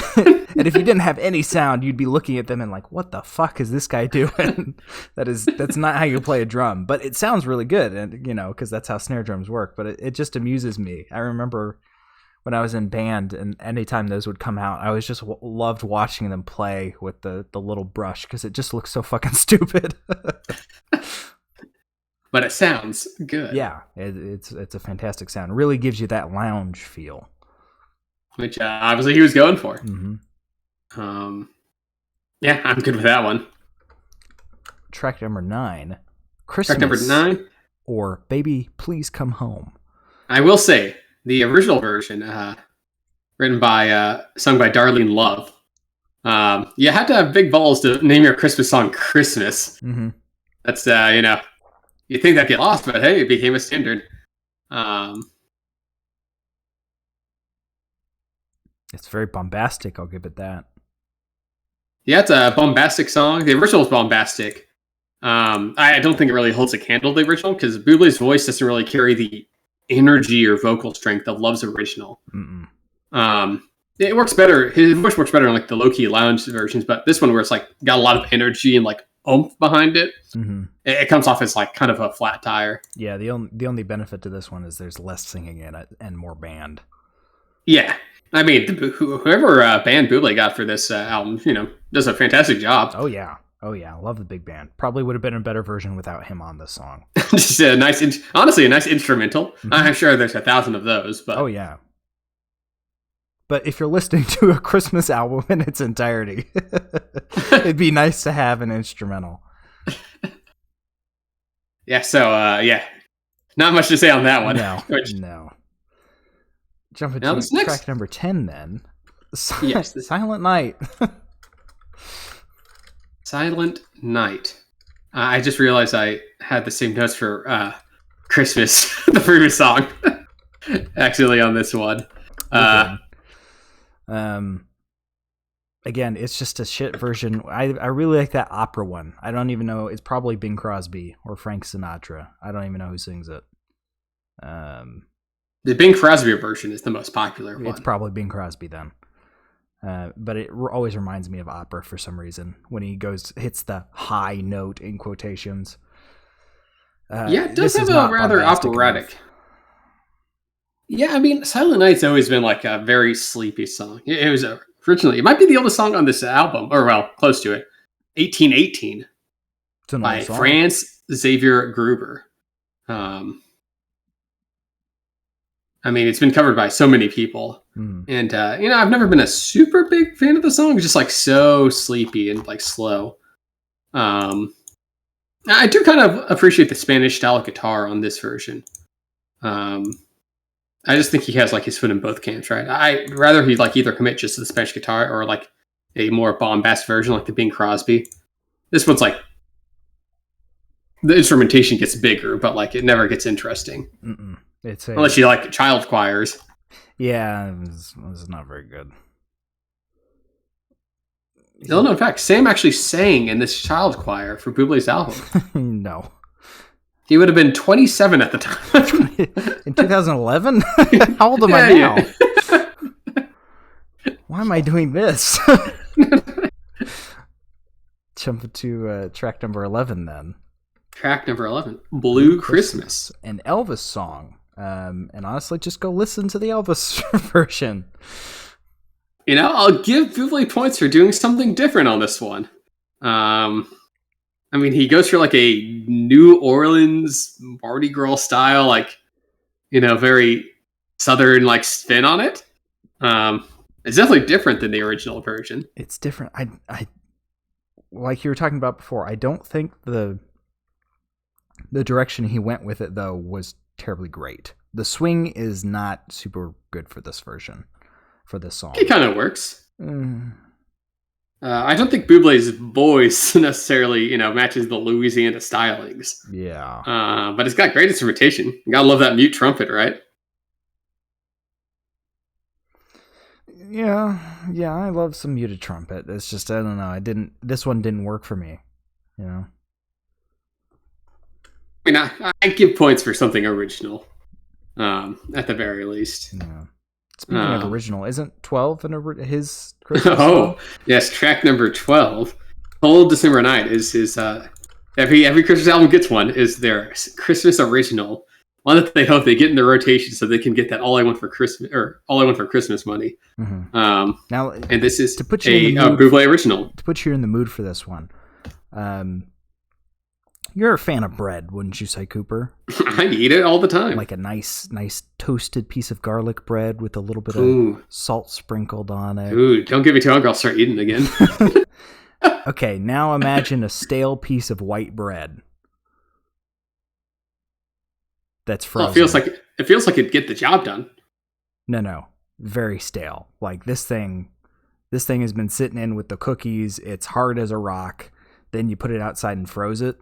Speaker 1: And if you didn't have any sound, you'd be looking at them and like, what the fuck is this guy doing? That's not how you play a drum. But it sounds really good, and because that's how snare drums work. But it just amuses me. I remember when I was in band, and anytime those would come out, I was just loved watching them play with the little brush, because it just looks so fucking stupid.
Speaker 2: But it sounds good.
Speaker 1: Yeah, it's a fantastic sound. Really gives you that lounge feel,
Speaker 2: which obviously he was going for.
Speaker 1: Mm-hmm.
Speaker 2: Yeah, I'm good with that one.
Speaker 1: Track number 9, Christmas.
Speaker 2: Track number 9,
Speaker 1: or Baby Please Come Home.
Speaker 2: I will say, the original version, sung by Darlene Love, you had to have big balls to name your Christmas song Christmas.
Speaker 1: Mm-hmm.
Speaker 2: That's, you think that'd get lost, but hey, it became a standard. Um,
Speaker 1: It's very bombastic. I'll give it that.
Speaker 2: yeah, it's a bombastic song. The original is bombastic. I don't think it really holds a candle to the original because Bublé's voice doesn't really carry the energy or vocal strength of Love's original.
Speaker 1: Mm-mm.
Speaker 2: It works better. His voice works better in like the low key lounge versions, but this one where it's like got a lot of energy and like oomph behind it, it comes off as like kind of a flat tire.
Speaker 1: Yeah, the only benefit to this one is there's less singing in it and more band.
Speaker 2: Yeah, I mean, whoever band Bublé got for this album, does a fantastic job.
Speaker 1: Oh yeah, love the big band. Probably would have been a better version without him on this song.
Speaker 2: Just a nice, honestly, a nice instrumental. Mm-hmm. I'm sure there's 1,000 of those. But
Speaker 1: oh yeah. But if you're listening to a Christmas album in its entirety, it'd be nice to have an instrumental.
Speaker 2: Yeah, so, not much to say on that one.
Speaker 1: No. Jumping to track number 10 then.
Speaker 2: Yes.
Speaker 1: Silent Night.
Speaker 2: Silent Night. I just realized I had the same notes for Christmas, the previous song, actually on this one.
Speaker 1: Again, it's just a shit version. I really like that opera one. I don't even know. It's probably Bing Crosby or Frank Sinatra. I don't even know who sings it.
Speaker 2: The Bing Crosby version is the most popular one.
Speaker 1: It's probably Bing Crosby then. But it always reminds me of opera for some reason when he hits the high note in quotations.
Speaker 2: It does have a rather operatic. Enough. Yeah, I mean, Silent Night's always been like a very sleepy song. It was originally, it might be the oldest song on this album, or well, close to it. 1818 by Franz Xavier Gruber. I mean, it's been covered by so many people. And, I've never been a super big fan of the song. It's just like so sleepy and like slow. I do kind of appreciate the Spanish style guitar on this version. I just think he has like his foot in both camps, right? I'd rather he like either commit just to the Spanish guitar or like a more bombastic version like the Bing Crosby. This one's like the instrumentation gets bigger, but like it never gets interesting. Unless you like child choirs.
Speaker 1: Yeah, it's not very good.
Speaker 2: No, in fact, Sam actually sang in this child choir for Bublé's album.
Speaker 1: No.
Speaker 2: He would have been 27 at the time.
Speaker 1: In 2011? How old am I now? Yeah. Why am I doing this? Jump to track number 11 then.
Speaker 2: Track number 11, Blue Christmas.
Speaker 1: An Elvis song. And honestly, just go listen to the Elvis version.
Speaker 2: I'll give Bublé points for doing something different on this one. I mean, he goes for like a New Orleans Mardi Gras style, like, very Southern like spin on it. It's definitely different than the original version.
Speaker 1: It's different. I like you were talking about before. I don't think the direction he went with it though was terribly great. The swing is not super good for this version, for this song.
Speaker 2: It kind of works. I don't think Bublé's voice necessarily, matches the Louisiana stylings.
Speaker 1: Yeah.
Speaker 2: But it's got great instrumentation. You gotta love that mute trumpet, right?
Speaker 1: Yeah, I love some muted trumpet. It's just, I don't know, this one didn't work for me, I
Speaker 2: mean, I give points for something original, at the very least.
Speaker 1: Yeah. Speaking of original, isn't 12 his Christmas
Speaker 2: song?
Speaker 1: Oh,
Speaker 2: yes, track number 12, Cold December Night, is his, every Christmas album gets one, is their Christmas original. One that they hope they get in the rotation so they can get that All I Want for Christmas money.
Speaker 1: Mm-hmm. Now,
Speaker 2: and this is
Speaker 1: to put you
Speaker 2: a Bublé original.
Speaker 1: To put you in the mood for this one, you're a fan of bread, wouldn't you say, Cooper?
Speaker 2: I eat it all the time.
Speaker 1: Like a nice toasted piece of garlic bread with a little bit of salt sprinkled on it.
Speaker 2: Ooh, don't get me too hungry. I'll start eating again.
Speaker 1: Okay, now imagine a stale piece of white bread that's frozen.
Speaker 2: It feels like it'd get the job done.
Speaker 1: No, very stale. Like this thing has been sitting in with the cookies. It's hard as a rock. Then you put it outside and froze it.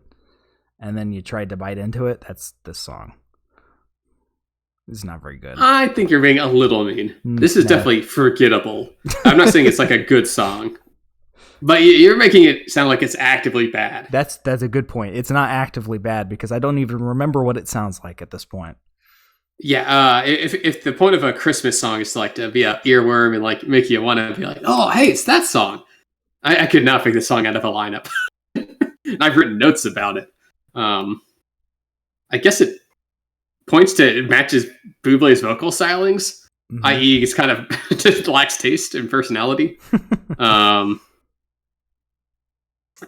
Speaker 1: And then you tried to bite into it. That's this song. It's not very good.
Speaker 2: I think you're being a little mean. This is definitely forgettable. I'm not saying it's like a good song, but you're making it sound like it's actively bad.
Speaker 1: That's a good point. It's not actively bad because I don't even remember what it sounds like at this point.
Speaker 2: Yeah, if the point of a Christmas song is to like to be an earworm and like make you want to be like, oh, hey, it's that song. I could not pick this song out of a lineup. I've written notes about it. I guess it matches Bublé's vocal stylings, i.e., it's kind of just lacks taste and personality.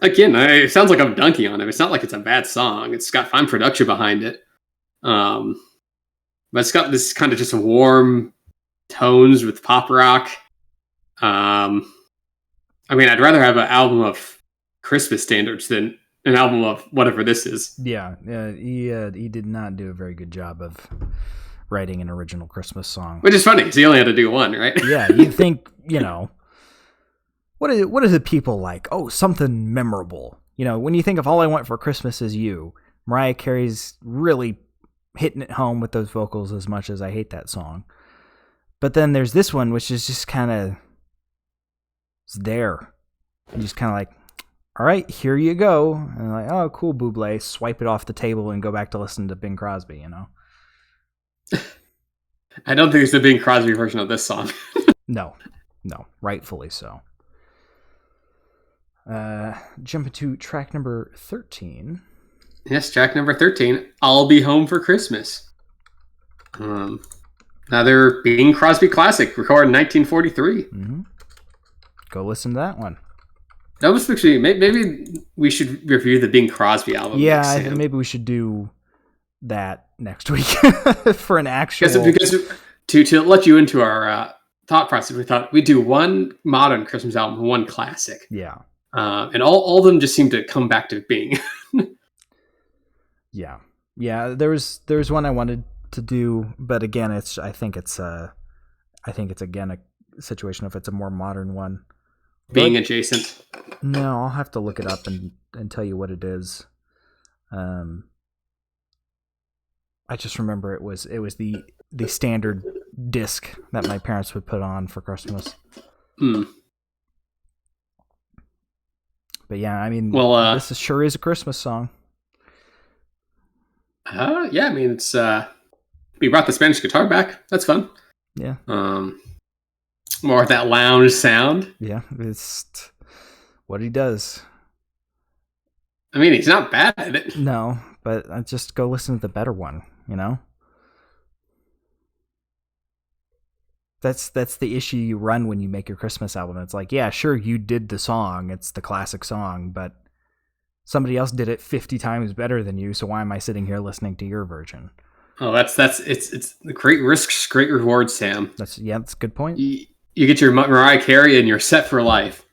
Speaker 2: Again, it sounds like I'm dunking on him. It's not like it's a bad song. It's got fine production behind it. But it's got this kind of just warm tones with pop rock. I mean, I'd rather have an album of Christmas standards than an album of whatever this is.
Speaker 1: Yeah, he did not do a very good job of writing an original Christmas song.
Speaker 2: Which is funny, because he only had to do one, right?
Speaker 1: Yeah, you'd think, what is it people like? Oh, something memorable. When you think of All I Want for Christmas Is You, Mariah Carey's really hitting it home with those vocals as much as I hate that song. But then there's this one, which is just kind of there. And just kind of like, all right, here you go. And like, oh, cool, Bublé. Swipe it off the table and go back to listen to Bing Crosby,
Speaker 2: I don't think it's the Bing Crosby version of this song.
Speaker 1: No, rightfully so. Jump into track number 13.
Speaker 2: Yes, track number 13, I'll Be Home for Christmas. Another Bing Crosby classic, recorded in 1943.
Speaker 1: Mm-hmm. Go listen to that one.
Speaker 2: That was actually, maybe we should review the Bing Crosby album.
Speaker 1: Yeah, maybe we should do that next week for an actual...
Speaker 2: Because to let you into our thought process, we thought we'd do one modern Christmas album, one classic.
Speaker 1: Yeah.
Speaker 2: And all of them just seem to come back to Bing.
Speaker 1: Yeah. There was one I wanted to do, but again, I think it's again a situation if it's a more modern one.
Speaker 2: Being adjacent.
Speaker 1: No, I'll have to look it up and tell you what it is. I just remember it was the standard disc that my parents would put on for Christmas. But yeah, I mean, this sure is a Christmas song.
Speaker 2: Yeah, I mean, it's we brought the Spanish guitar back. That's fun.
Speaker 1: Yeah.
Speaker 2: More of that lounge sound.
Speaker 1: Yeah, it's what he does.
Speaker 2: I mean, he's not bad at it.
Speaker 1: No, but I just go listen to the better one, That's the issue you run when you make your Christmas album. It's like, yeah, sure, you did the song. It's the classic song, but somebody else did it 50 times better than you, so why am I sitting here listening to your version?
Speaker 2: Oh, it's the great risks, great rewards, Sam.
Speaker 1: That's a good point.
Speaker 2: You get your Mariah Carey and you're set for life.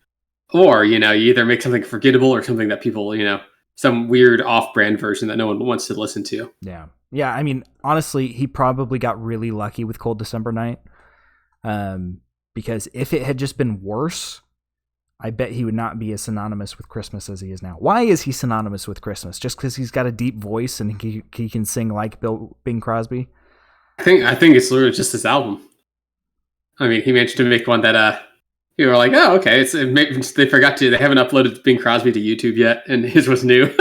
Speaker 2: Or, you either make something forgettable or something that people, some weird off-brand version that no one wants to listen to.
Speaker 1: Yeah. Yeah, I mean, honestly, he probably got really lucky with Cold December Night. Because if it had just been worse, I bet he would not be as synonymous with Christmas as he is now. Why is he synonymous with Christmas? Just because he's got a deep voice and he can sing like Bing Crosby?
Speaker 2: I think it's literally just this album. I mean, he managed to make one that people were like, oh, okay. They haven't uploaded Bing Crosby to YouTube yet, and his was new.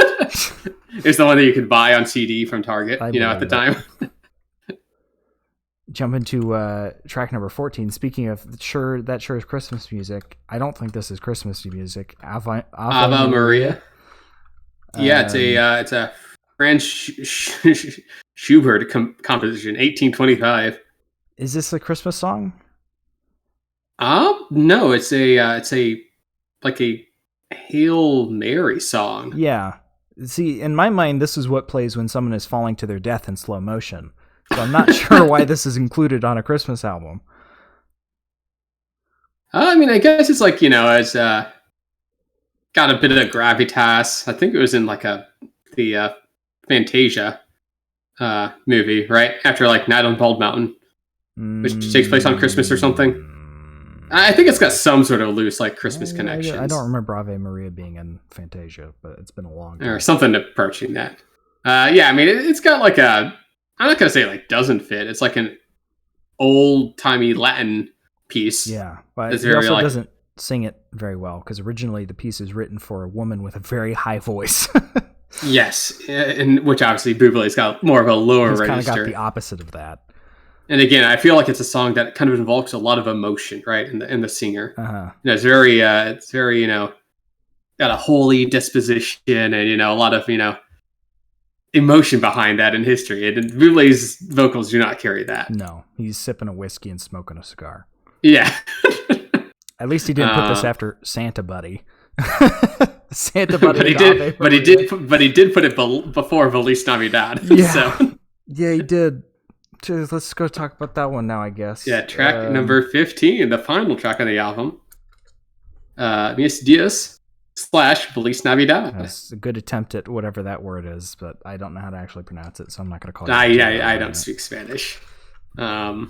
Speaker 2: It's the one that you could buy on CD from Target, at the time.
Speaker 1: Jump into track number 14. Speaking of that sure is Christmas music. I don't think this is Christmas music. Ave
Speaker 2: Maria. Yeah, it's a Franz Schubert composition, 1825.
Speaker 1: Is this a Christmas song?
Speaker 2: No, it's a Hail Mary song.
Speaker 1: Yeah. See, in my mind, this is what plays when someone is falling to their death in slow motion. So I'm not sure why this is included on a Christmas album.
Speaker 2: I mean, I guess it's like, it's got a bit of gravitas. I think it was in the Fantasia movie, right? After Night on Bald Mountain, which takes place on Christmas or something. I think it's got some sort of loose Christmas connections.
Speaker 1: I don't remember Ave Maria being in Fantasia, but it's been a long time.
Speaker 2: Or something approaching that. Yeah, I mean, it's got a I'm not gonna say like doesn't fit. It's like an old timey Latin piece.
Speaker 1: Yeah, but
Speaker 2: It's
Speaker 1: he
Speaker 2: very
Speaker 1: also
Speaker 2: like
Speaker 1: doesn't sing it very well because originally the piece is written for a woman with a very high voice.
Speaker 2: yes, and which obviously Bublé's got more of a lower
Speaker 1: He's kind of got
Speaker 2: register.
Speaker 1: the opposite of that.
Speaker 2: And again, I feel like it's a song that kind of invokes a lot of emotion, right? In the singer,
Speaker 1: Uh-huh.
Speaker 2: it's very got a holy disposition, and a lot of emotion behind that in history. And Bublé's vocals do not carry that.
Speaker 1: No, he's sipping a whiskey and smoking a cigar.
Speaker 2: Yeah.
Speaker 1: At least he didn't put this after Santa Buddy. Santa Buddy.
Speaker 2: But he did put it before Feliz Navidad.
Speaker 1: Yeah.
Speaker 2: So.
Speaker 1: Yeah, he did. Let's go talk about that one now, I guess.
Speaker 2: Yeah, track number 15, the final track on the album. Mis Dias / Feliz Navidad.
Speaker 1: That's a good attempt at whatever that word is, but I don't know how to actually pronounce it, so I'm not going to call it.
Speaker 2: I don't speak Spanish. But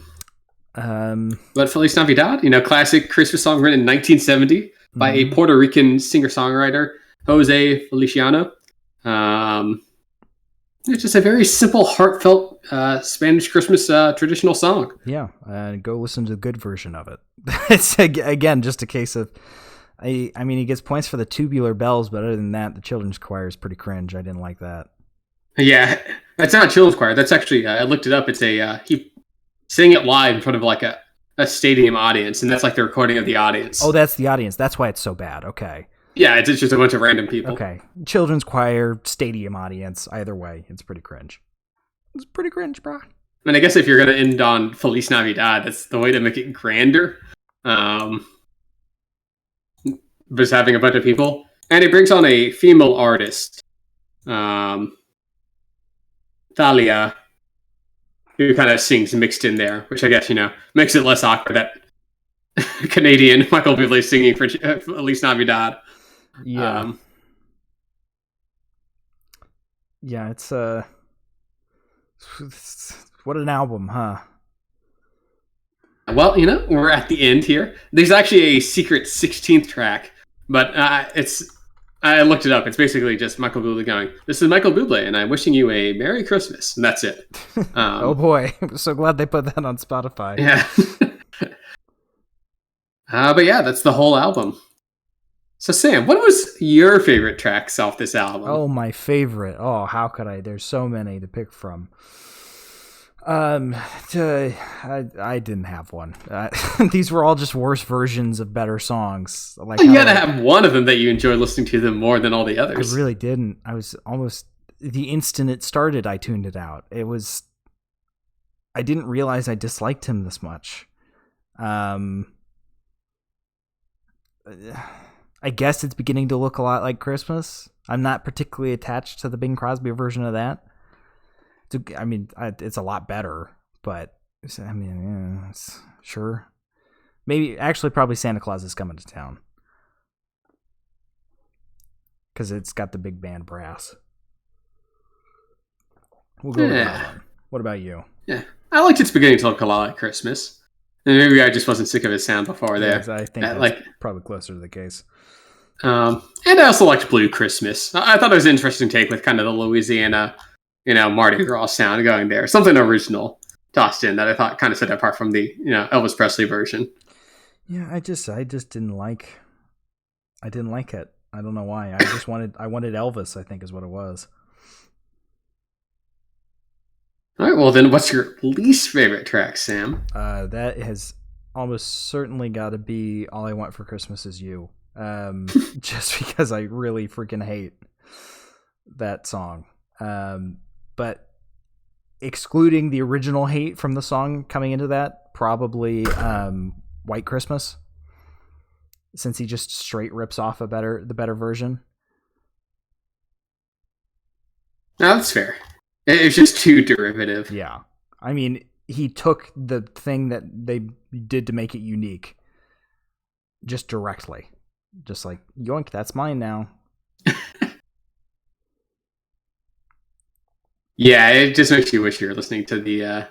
Speaker 2: Feliz Navidad, classic Christmas song written in 1970 by a Puerto Rican singer-songwriter, Jose Feliciano. It's just a very simple, heartfelt Spanish Christmas traditional song.
Speaker 1: Yeah, go listen to the good version of it. It's, again, just a case of, I mean, he gets points for the tubular bells, but other than that, the children's choir is pretty cringe. I didn't like that.
Speaker 2: Yeah, that's not a children's choir. That's actually, I looked it up. It's he sang it live in front of like a stadium audience, and that's like the recording of the audience.
Speaker 1: Oh, that's the audience. That's why it's so bad. Okay.
Speaker 2: Yeah, it's just a bunch of random people.
Speaker 1: Okay. Children's choir, stadium audience. Either way, it's pretty cringe. It's pretty cringe, bro.
Speaker 2: And I guess if you're going to end on Feliz Navidad, that's the way to make it grander. Just having a bunch of people. And it brings on a female artist, Thalia, who kind of sings mixed in there, which I guess, makes it less awkward that Canadian Michael Bublé singing for Feliz Navidad.
Speaker 1: Yeah. Yeah, it's what an album, huh?
Speaker 2: Well, we're at the end here. There's actually a secret 16th track, but I looked it up. It's basically just Michael Bublé going, "This is Michael Bublé, and I'm wishing you a Merry Christmas," and that's it.
Speaker 1: Oh boy, I'm so glad they put that on Spotify.
Speaker 2: Yeah. But yeah, that's the whole album. So Sam, what was your favorite tracks off this album?
Speaker 1: Oh, my favorite. Oh, how could I? There's so many to pick from. I didn't have one. These were all just worse versions of better songs. Like,
Speaker 2: you gotta have one of them that you enjoy listening to them more than all the others.
Speaker 1: I really didn't. I was almost, the instant it started, I tuned it out. I didn't realize I disliked him this much. I guess it's beginning to look a lot like Christmas. I'm not particularly attached to the Bing Crosby version of that. It's a lot better, but sure. Maybe, actually, probably Santa Claus is Coming to Town. Because it's got the big band brass. We'll go with that one. What about you?
Speaker 2: Yeah, I liked It's Beginning to Look a Lot Like Christmas. And maybe I just wasn't sick of his sound before there.
Speaker 1: I think that's probably closer to the case.
Speaker 2: And I also liked Blue Christmas. I thought it was an interesting take with kind of the Louisiana, Mardi Gras sound going there. Something original tossed in that I thought kind of set it apart from the, Elvis Presley version.
Speaker 1: Yeah, I just didn't like. I didn't like it. I don't know why. I wanted Elvis, I think is what it was.
Speaker 2: All right, well then, what's your least favorite track, Sam?
Speaker 1: That has almost certainly got to be All I Want for Christmas Is You. Just because I really freaking hate that song. But excluding the original hate from the song coming into that, probably White Christmas, since he just straight rips off the better version.
Speaker 2: No, that's fair. It's just too derivative.
Speaker 1: Yeah. I mean, he took the thing that they did to make it unique just directly. Just like, yoink, that's mine now.
Speaker 2: Yeah, it just makes you wish you were listening to the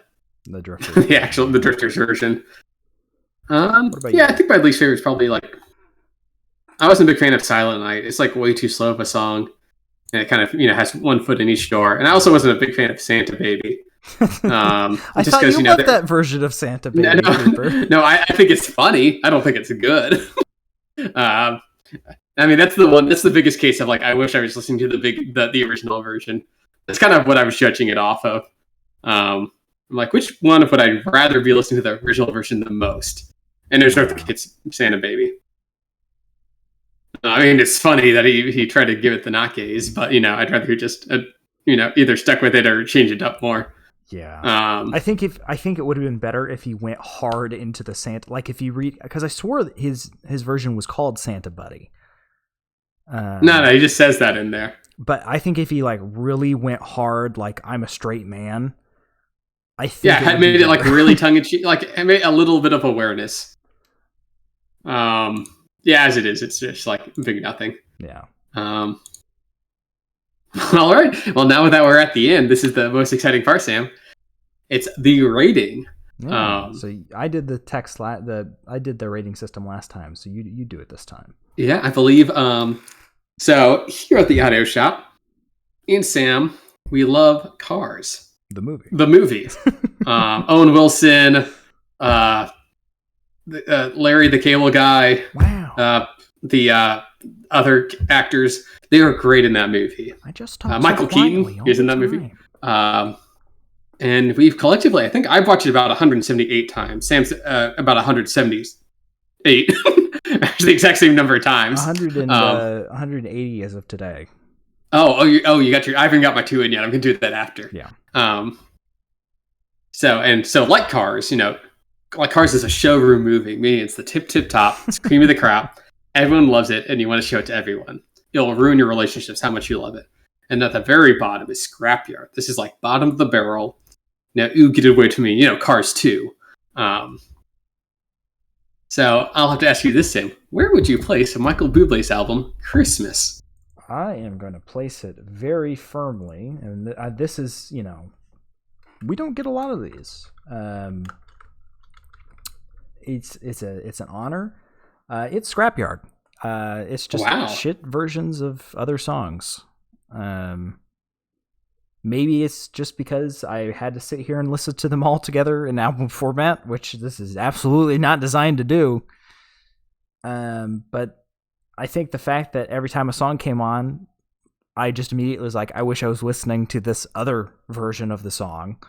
Speaker 1: Drifters.
Speaker 2: the Drifters version. Yeah,
Speaker 1: you?
Speaker 2: I think my least favorite is probably like, I wasn't a big fan of Silent Night. It's like way too slow of a song. And it kind of, has one foot in each door. And I also wasn't a big fan of Santa Baby.
Speaker 1: I
Speaker 2: just
Speaker 1: thought
Speaker 2: because
Speaker 1: you loved that version of Santa Baby Creeper.
Speaker 2: No, I think it's funny. I don't think it's good. I mean, that's the one. That's the biggest case of like, I wish I was listening to the original version. That's kind of what I was judging it off of. I'm like, which one would I rather be listening to the original version the most? And there's Eartha Kitt's Santa Baby. I mean, it's funny that he tried to give it the not gaze, but I'd rather he just either stuck with it or change it up more.
Speaker 1: Yeah. I think it would have been better if he went hard into the Santa, like if you read, because I swore that his version was called Santa Buddy.
Speaker 2: No, he just says that in there.
Speaker 1: But I think if he like really went hard, like I'm a straight man, I think
Speaker 2: I made it like really tongue in cheek, like I made a little bit of awareness. As it is, it's just like big nothing.
Speaker 1: Yeah.
Speaker 2: All right. Well, now that we're at the end, this is the most exciting part, Sam. It's the rating.
Speaker 1: Yeah. So I did the text I did the rating system last time, so you do it this time.
Speaker 2: Yeah, I believe. So here at the audio shop, in Sam, we love Cars.
Speaker 1: The movie.
Speaker 2: Owen Wilson, Larry the Cable Guy.
Speaker 1: Wow.
Speaker 2: The other actors, they were great in that movie.
Speaker 1: I just talked
Speaker 2: Michael Keaton is in that movie. And we've collectively, I think I've watched it about 178 times. Sam's about 178. Actually, the exact same number of times.
Speaker 1: 180 as of today.
Speaker 2: You got I haven't got my 2 in yet. I'm gonna do that after.
Speaker 1: Yeah.
Speaker 2: So like Cars, like Cars is a showroom movie. Meaning it's the tip top. It's cream of the crop. Everyone loves it, and you want to show it to everyone. It'll ruin your relationships how much you love it. And at the very bottom is Scrapyard. This is like bottom of the barrel. Now, get it away to me. Cars 2. So I'll have to ask you this, Sam. Where would you place Michael Bublé's album, Christmas?
Speaker 1: I am going to place it very firmly. And this is, we don't get a lot of these. It's an honor. It's Scrapyard. It's just shit versions of other songs. Maybe it's just because I had to sit here and listen to them all together in album format, which this is absolutely not designed to do. But I think the fact that every time a song came on, I just immediately was like, I wish I was listening to this other version of the song,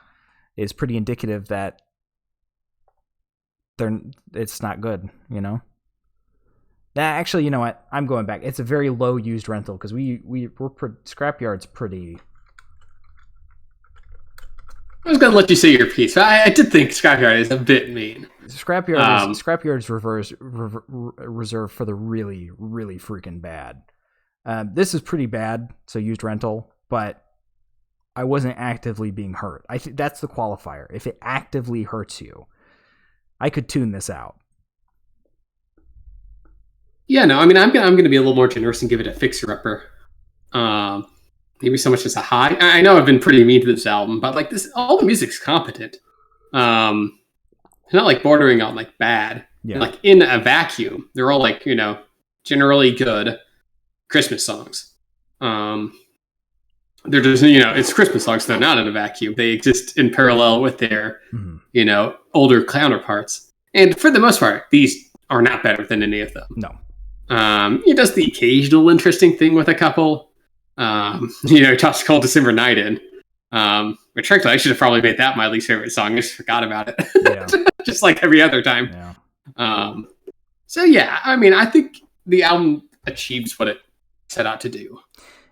Speaker 1: is pretty indicative that it's not good, Actually, you know what? I'm going back. It's a very low used rental because we're Scrapyard's pretty.
Speaker 2: I was going to let you say your piece. I did think Scrapyard is a bit mean.
Speaker 1: Scrapyard's reserved for the really, really freaking bad. This is pretty bad, so used rental, but I wasn't actively being hurt. I think that's the qualifier. If it actively hurts you, I could tune this out.
Speaker 2: Yeah, no, I mean, I'm going to be a little more generous and give it a fixer-upper. Maybe so much as a high. I know I've been pretty mean to this album, but like this, all the music's competent. It's not like bordering on like bad.
Speaker 1: Yeah.
Speaker 2: Like in a vacuum, they're all like generally good Christmas songs. They're just it's Christmas songs. They're not in a vacuum. They exist in parallel with their older counterparts. And for the most part, these are not better than any of them.
Speaker 1: No.
Speaker 2: He does the occasional interesting thing with a couple. Toss Cold December Night in. Which frankly, I should have probably made that my least favorite song. I just forgot about it. Yeah. Just like every other time.
Speaker 1: Yeah.
Speaker 2: So yeah, I mean, I think the album achieves what it set out to do.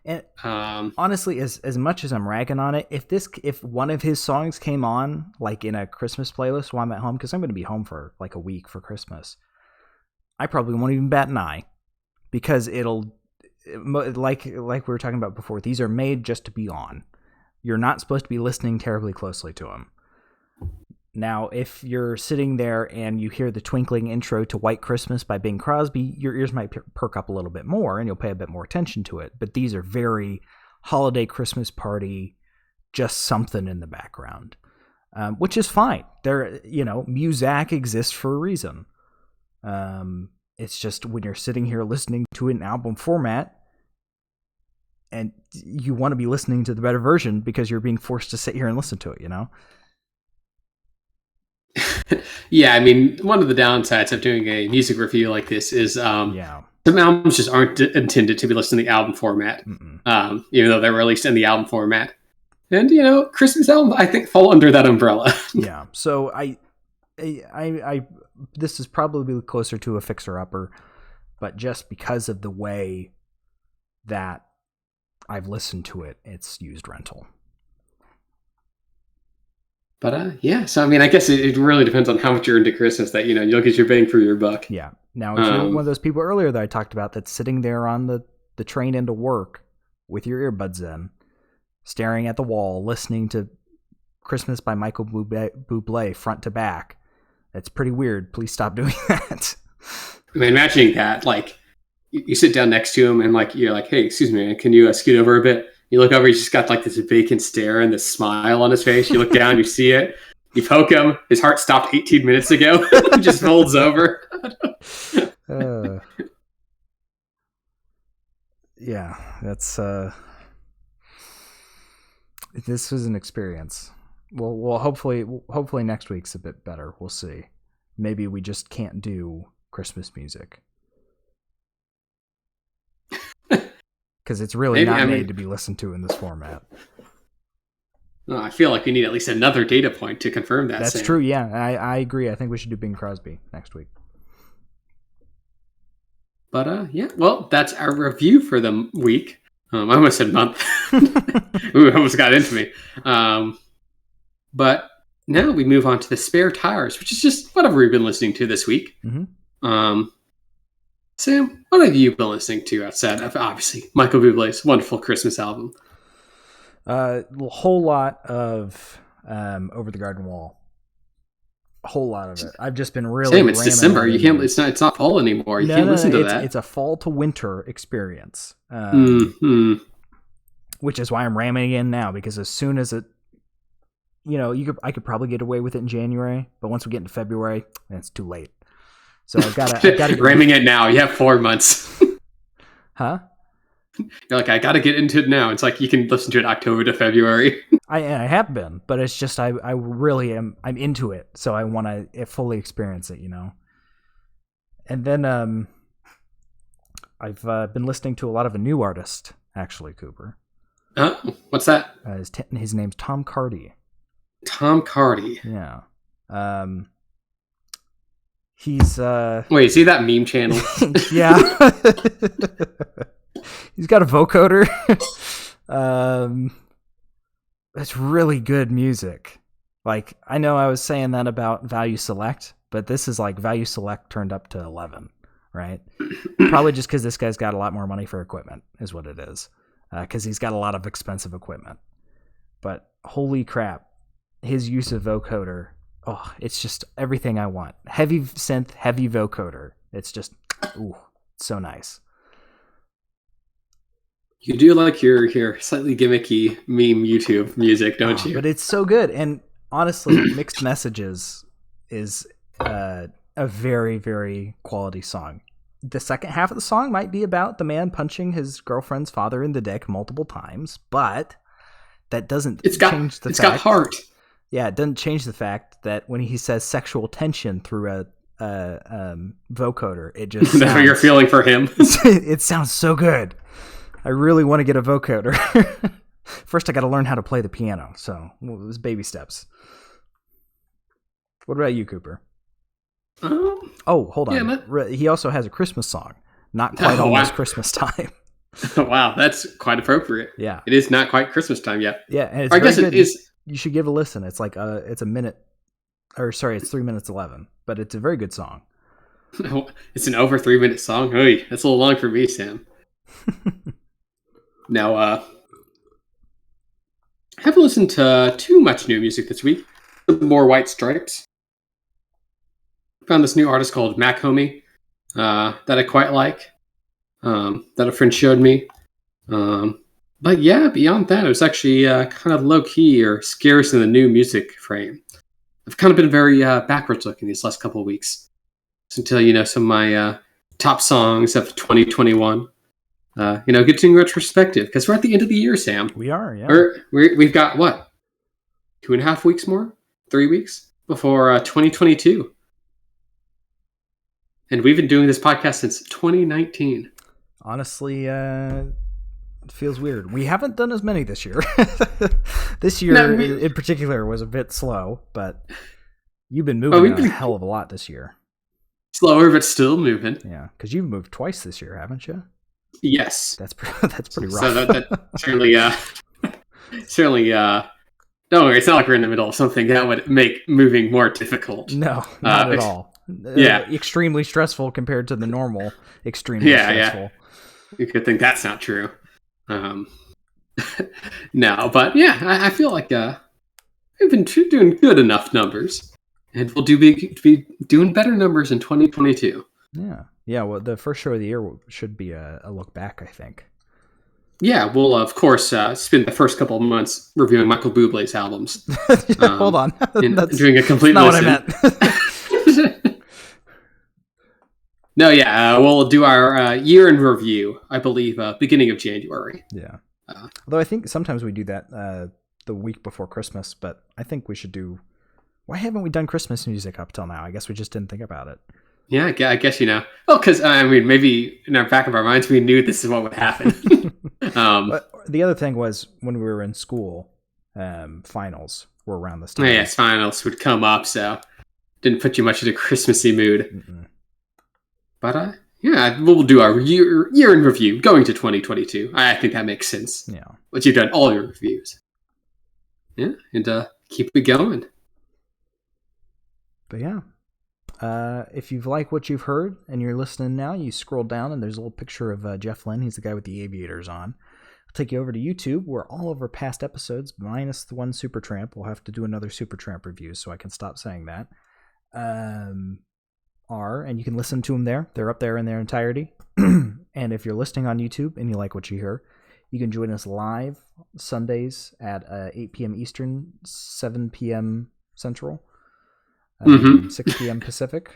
Speaker 1: And honestly, as much as I'm ragging on it, if one of his songs came on like in a Christmas playlist while I'm at home, because I'm going to be home for like a week for Christmas, I probably won't even bat an eye, because it'll like we were talking about before. These are made just to be on. You're not supposed to be listening terribly closely to them. Now, if you're sitting there and you hear the twinkling intro to White Christmas by Bing Crosby, your ears might perk up a little bit more and you'll pay a bit more attention to it. But these are very holiday Christmas party, just something in the background, which is fine. Muzak exists for a reason. It's just when you're sitting here listening to it in album format, and you want to be listening to the better version because you're being forced to sit here and listen to it, you know?
Speaker 2: Yeah, I mean, one of the downsides of doing a music review like this is some albums just aren't intended to be listened in the album format, even though they're released in the album format. And, you know, Christmas albums, I think, fall under that umbrella.
Speaker 1: Yeah, so I this is probably closer to a fixer-upper, but just because of the way that I've listened to it, it's used rental.
Speaker 2: But yeah, so I mean, I guess it really depends on how much you're into Christmas that, you know, you'll get your bang for your buck.
Speaker 1: Yeah. Now, if you're one of those people earlier that I talked about that's sitting there on the train into work with your earbuds in, staring at the wall, listening to Christmas by Michael Bublé front to back, that's pretty weird. Please stop doing that.
Speaker 2: I mean, imagining that, like, you sit down next to him and, like, you're like, hey, excuse me, can you scoot over a bit? You look over, he's just got like this vacant stare and this smile on his face. You look down, you see it. You poke him. His heart stopped 18 minutes ago. He just folds over.
Speaker 1: Yeah, that's this was an experience. Well, hopefully next week's a bit better. We'll see. Maybe we just can't do Christmas music. Because it's really not made to be listened to in this format.
Speaker 2: I feel like we need at least another data point to confirm that.
Speaker 1: That's true, yeah. I agree. I think we should do Bing Crosby next week.
Speaker 2: But yeah, well, that's our review for the week. I almost said month. Ooh, almost got into me. But now we move on to the spare tires, which is just whatever we've been listening to this week. Mm-hmm. Sam, what have you been listening to outside of, obviously, Michael Bublé's wonderful Christmas album?
Speaker 1: A whole lot of Over the Garden Wall. A whole lot of it. I've just been really.
Speaker 2: Sam, it's December. You can't. It's not fall anymore. You can't listen to that.
Speaker 1: It's a fall to winter experience. Which is why I'm ramming it in now, because as soon as it, you know, I could probably get away with it in January, but once we get into February, it's too late. So I've got to
Speaker 2: ramming it now. You have 4 months.
Speaker 1: Huh?
Speaker 2: You're like, I got to get into it now. It's like you can listen to it October to February.
Speaker 1: I have been, but it's just I really am. I'm into it, so I want to fully experience it, you know. And then I've been listening to a lot of a new artist, actually, Cooper.
Speaker 2: Oh, what's that?
Speaker 1: His name's Tom Cardy.
Speaker 2: Tom Cardy.
Speaker 1: Yeah. He's
Speaker 2: Wait, is he that meme channel?
Speaker 1: Yeah. He's got a vocoder. That's really good music. Like, I know I was saying that about Value Select, but this is like Value Select turned up to 11, right? Probably just because this guy's got a lot more money for equipment is what it is. Because he's got a lot of expensive equipment. But holy crap, his use of vocoder, oh, it's just everything I want. Heavy synth, heavy vocoder. It's just, ooh, so nice.
Speaker 2: You do like your slightly gimmicky meme YouTube music, don't you?
Speaker 1: But it's so good. And honestly, Mixed Messages is a very, very quality song. The second half of the song might be about the man punching his girlfriend's father in the dick multiple times, but that doesn't change the fact.
Speaker 2: It's got heart.
Speaker 1: Yeah, it doesn't change the fact that when he says sexual tension through a vocoder, it just
Speaker 2: that's what you're feeling for him.
Speaker 1: It sounds so good. I really want to get a vocoder. First, I got to learn how to play the piano, so it was baby steps. What about you, Cooper? Hold on. Yeah, he also has a Christmas song. Not quite almost Christmas time.
Speaker 2: Wow, that's quite appropriate.
Speaker 1: Yeah.
Speaker 2: It is not quite Christmas time yet.
Speaker 1: Yeah, and it's very good. It is. You should give it a listen. It's like it's a minute, or sorry, it's 3 minutes 11, but it's a very good song.
Speaker 2: It's an over 3 minute song. Oy, that's a little long for me, Sam. Now, I haven't listened to too much new music this week. More White Stripes. Found this new artist called Mac Homie that I quite like. That a friend showed me. But yeah, beyond that, it was actually kind of low-key or scarce in the new music frame. I've kind of been very backwards looking these last couple of weeks. Until, you know, some of my top songs of 2021. getting retrospective because we're at the end of the year, Sam.
Speaker 1: We are, yeah.
Speaker 2: We've got what, 2.5 weeks more, 3 weeks before 2022, and we've been doing this podcast since 2019.
Speaker 1: Honestly, it feels weird. We haven't done as many this year. This year, in particular, was a bit slow, but you've been moving a hell of a lot this year.
Speaker 2: Slower, but still moving.
Speaker 1: Yeah, because you've moved twice this year, haven't you?
Speaker 2: Yes.
Speaker 1: That's pretty rough.
Speaker 2: So that certainly, don't worry, it's not like we're in the middle of something that would make moving more difficult.
Speaker 1: No, not at all. Extremely stressful compared to the normal extremely stressful.
Speaker 2: Yeah. You could think that's not true. No, but yeah, I feel like we've been doing good enough numbers, and we'll be doing better numbers in 2022.
Speaker 1: Yeah. Well, the first show of the year should be a look back, I think.
Speaker 2: Yeah, we'll of course spend the first couple of months reviewing Michael Bublé's albums.
Speaker 1: Hold on,
Speaker 2: that's doing a complete
Speaker 1: not
Speaker 2: listen.
Speaker 1: What I meant.
Speaker 2: No, yeah, we'll do our year in review, I believe, beginning of January.
Speaker 1: Yeah. Although I think sometimes we do that the week before Christmas, but I think we should do... Why haven't we done Christmas music up till now? I guess we just didn't think about it.
Speaker 2: Yeah, I guess, Well, because, maybe in our back of our minds, we knew this is what would happen.
Speaker 1: But the other thing was, when we were in school, finals were around this time.
Speaker 2: Yes, finals would come up, so didn't put you much in a Christmassy mood.
Speaker 1: Mm-mm.
Speaker 2: But, we'll do our year in review going to 2022. I think that makes sense.
Speaker 1: Yeah.
Speaker 2: But you've done all your reviews. Yeah, and keep it going.
Speaker 1: But yeah. If you've liked what you've heard and you're listening now, you scroll down and there's a little picture of Jeff Lynne. He's the guy with the aviators on. I'll take you over to YouTube where all of our past episodes, minus the one Supertramp, we'll have to do another Supertramp review so I can stop saying that, are, and you can listen to them there. They're up there in their entirety. And if you're listening on YouTube and you like what you hear, you can join us live Sundays at 8 p.m. Eastern, 7 p.m. Central. 6 p.m. Pacific.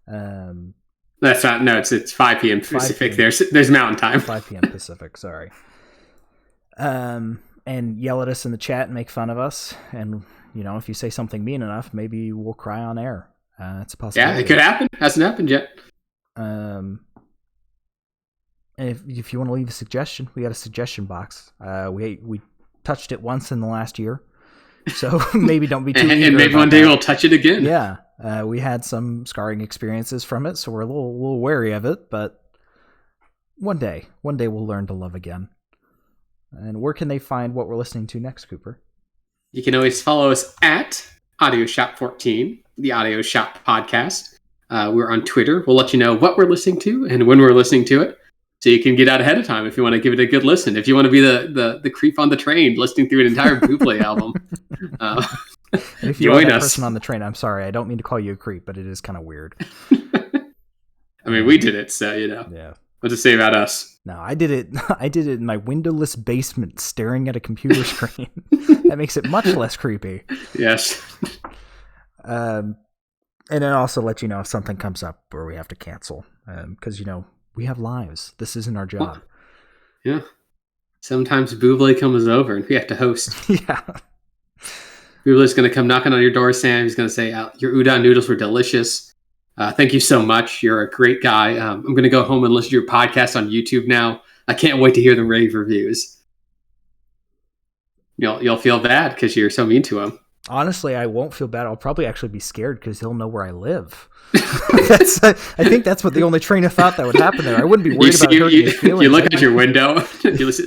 Speaker 2: That's not. No, it's 5 p.m. Pacific. There's Mountain Time.
Speaker 1: 5 p.m. Pacific. Sorry. And yell at us in the chat and make fun of us. And if you say something mean enough, maybe we'll cry on air. It's a possibility.
Speaker 2: Yeah, it could happen. Hasn't happened yet.
Speaker 1: And if you want to leave a suggestion, we got a suggestion box. We touched it once in the last year. So maybe don't be too eager.
Speaker 2: And maybe one day we'll touch it again.
Speaker 1: Yeah. We had some scarring experiences from it, so we're a little wary of it, but one day we'll learn to love again. And where can they find what we're listening to next, Cooper?
Speaker 2: You can always follow us at Audio Shop 14, the Audio Shop podcast. We're on Twitter. We'll let you know what we're listening to and when we're listening to it, so you can get out ahead of time if you want to give it a good listen. If you want to be the creep on the train listening through an entire Bublé album,
Speaker 1: if you join us. Person on the train, I'm sorry, I don't mean to call you a creep, but it is kind of weird.
Speaker 2: We did it, so
Speaker 1: Yeah.
Speaker 2: What's it say about us?
Speaker 1: No, I did it. I did it in my windowless basement, staring at a computer screen. That makes it much less creepy.
Speaker 2: Yes.
Speaker 1: And then also let you know if something comes up where we have to cancel, because we have lives. This isn't our job.
Speaker 2: Yeah. Sometimes Bublé comes over and we have to host.
Speaker 1: Yeah.
Speaker 2: Bublé's going to come knocking on your door, Sam. He's going to say, your udon noodles were delicious. Thank you so much. You're a great guy. I'm going to go home and listen to your podcast on YouTube now. I can't wait to hear the rave reviews. You'll feel bad because you're so mean to him.
Speaker 1: Honestly, I won't feel bad. I'll probably actually be scared because he'll know where I live. I think that's what the only train of thought that would happen there. I wouldn't be worried about hurting his feelings.
Speaker 2: You look out your window.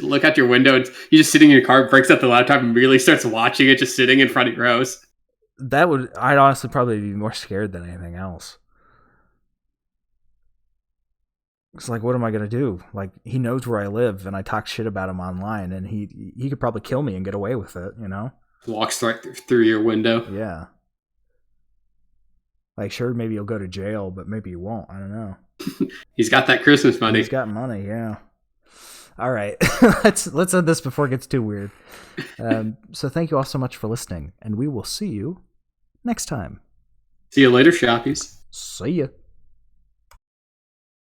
Speaker 2: Look out your window, and you're just sitting in your car, breaks out the laptop, and really starts watching it, just sitting in front of your house.
Speaker 1: I'd honestly probably be more scared than anything else. It's like, what am I going to do? Like, he knows where I live, and I talk shit about him online, and he could probably kill me and get away with it,
Speaker 2: Walks right through your window.
Speaker 1: Yeah. Like, sure, maybe he'll go to jail, but maybe he won't. I don't know.
Speaker 2: He's got that Christmas money.
Speaker 1: He's got money, yeah. All right. let's end this before it gets too weird. So thank you all so much for listening, and we will see you next time.
Speaker 2: See you later, shoppies.
Speaker 1: See ya.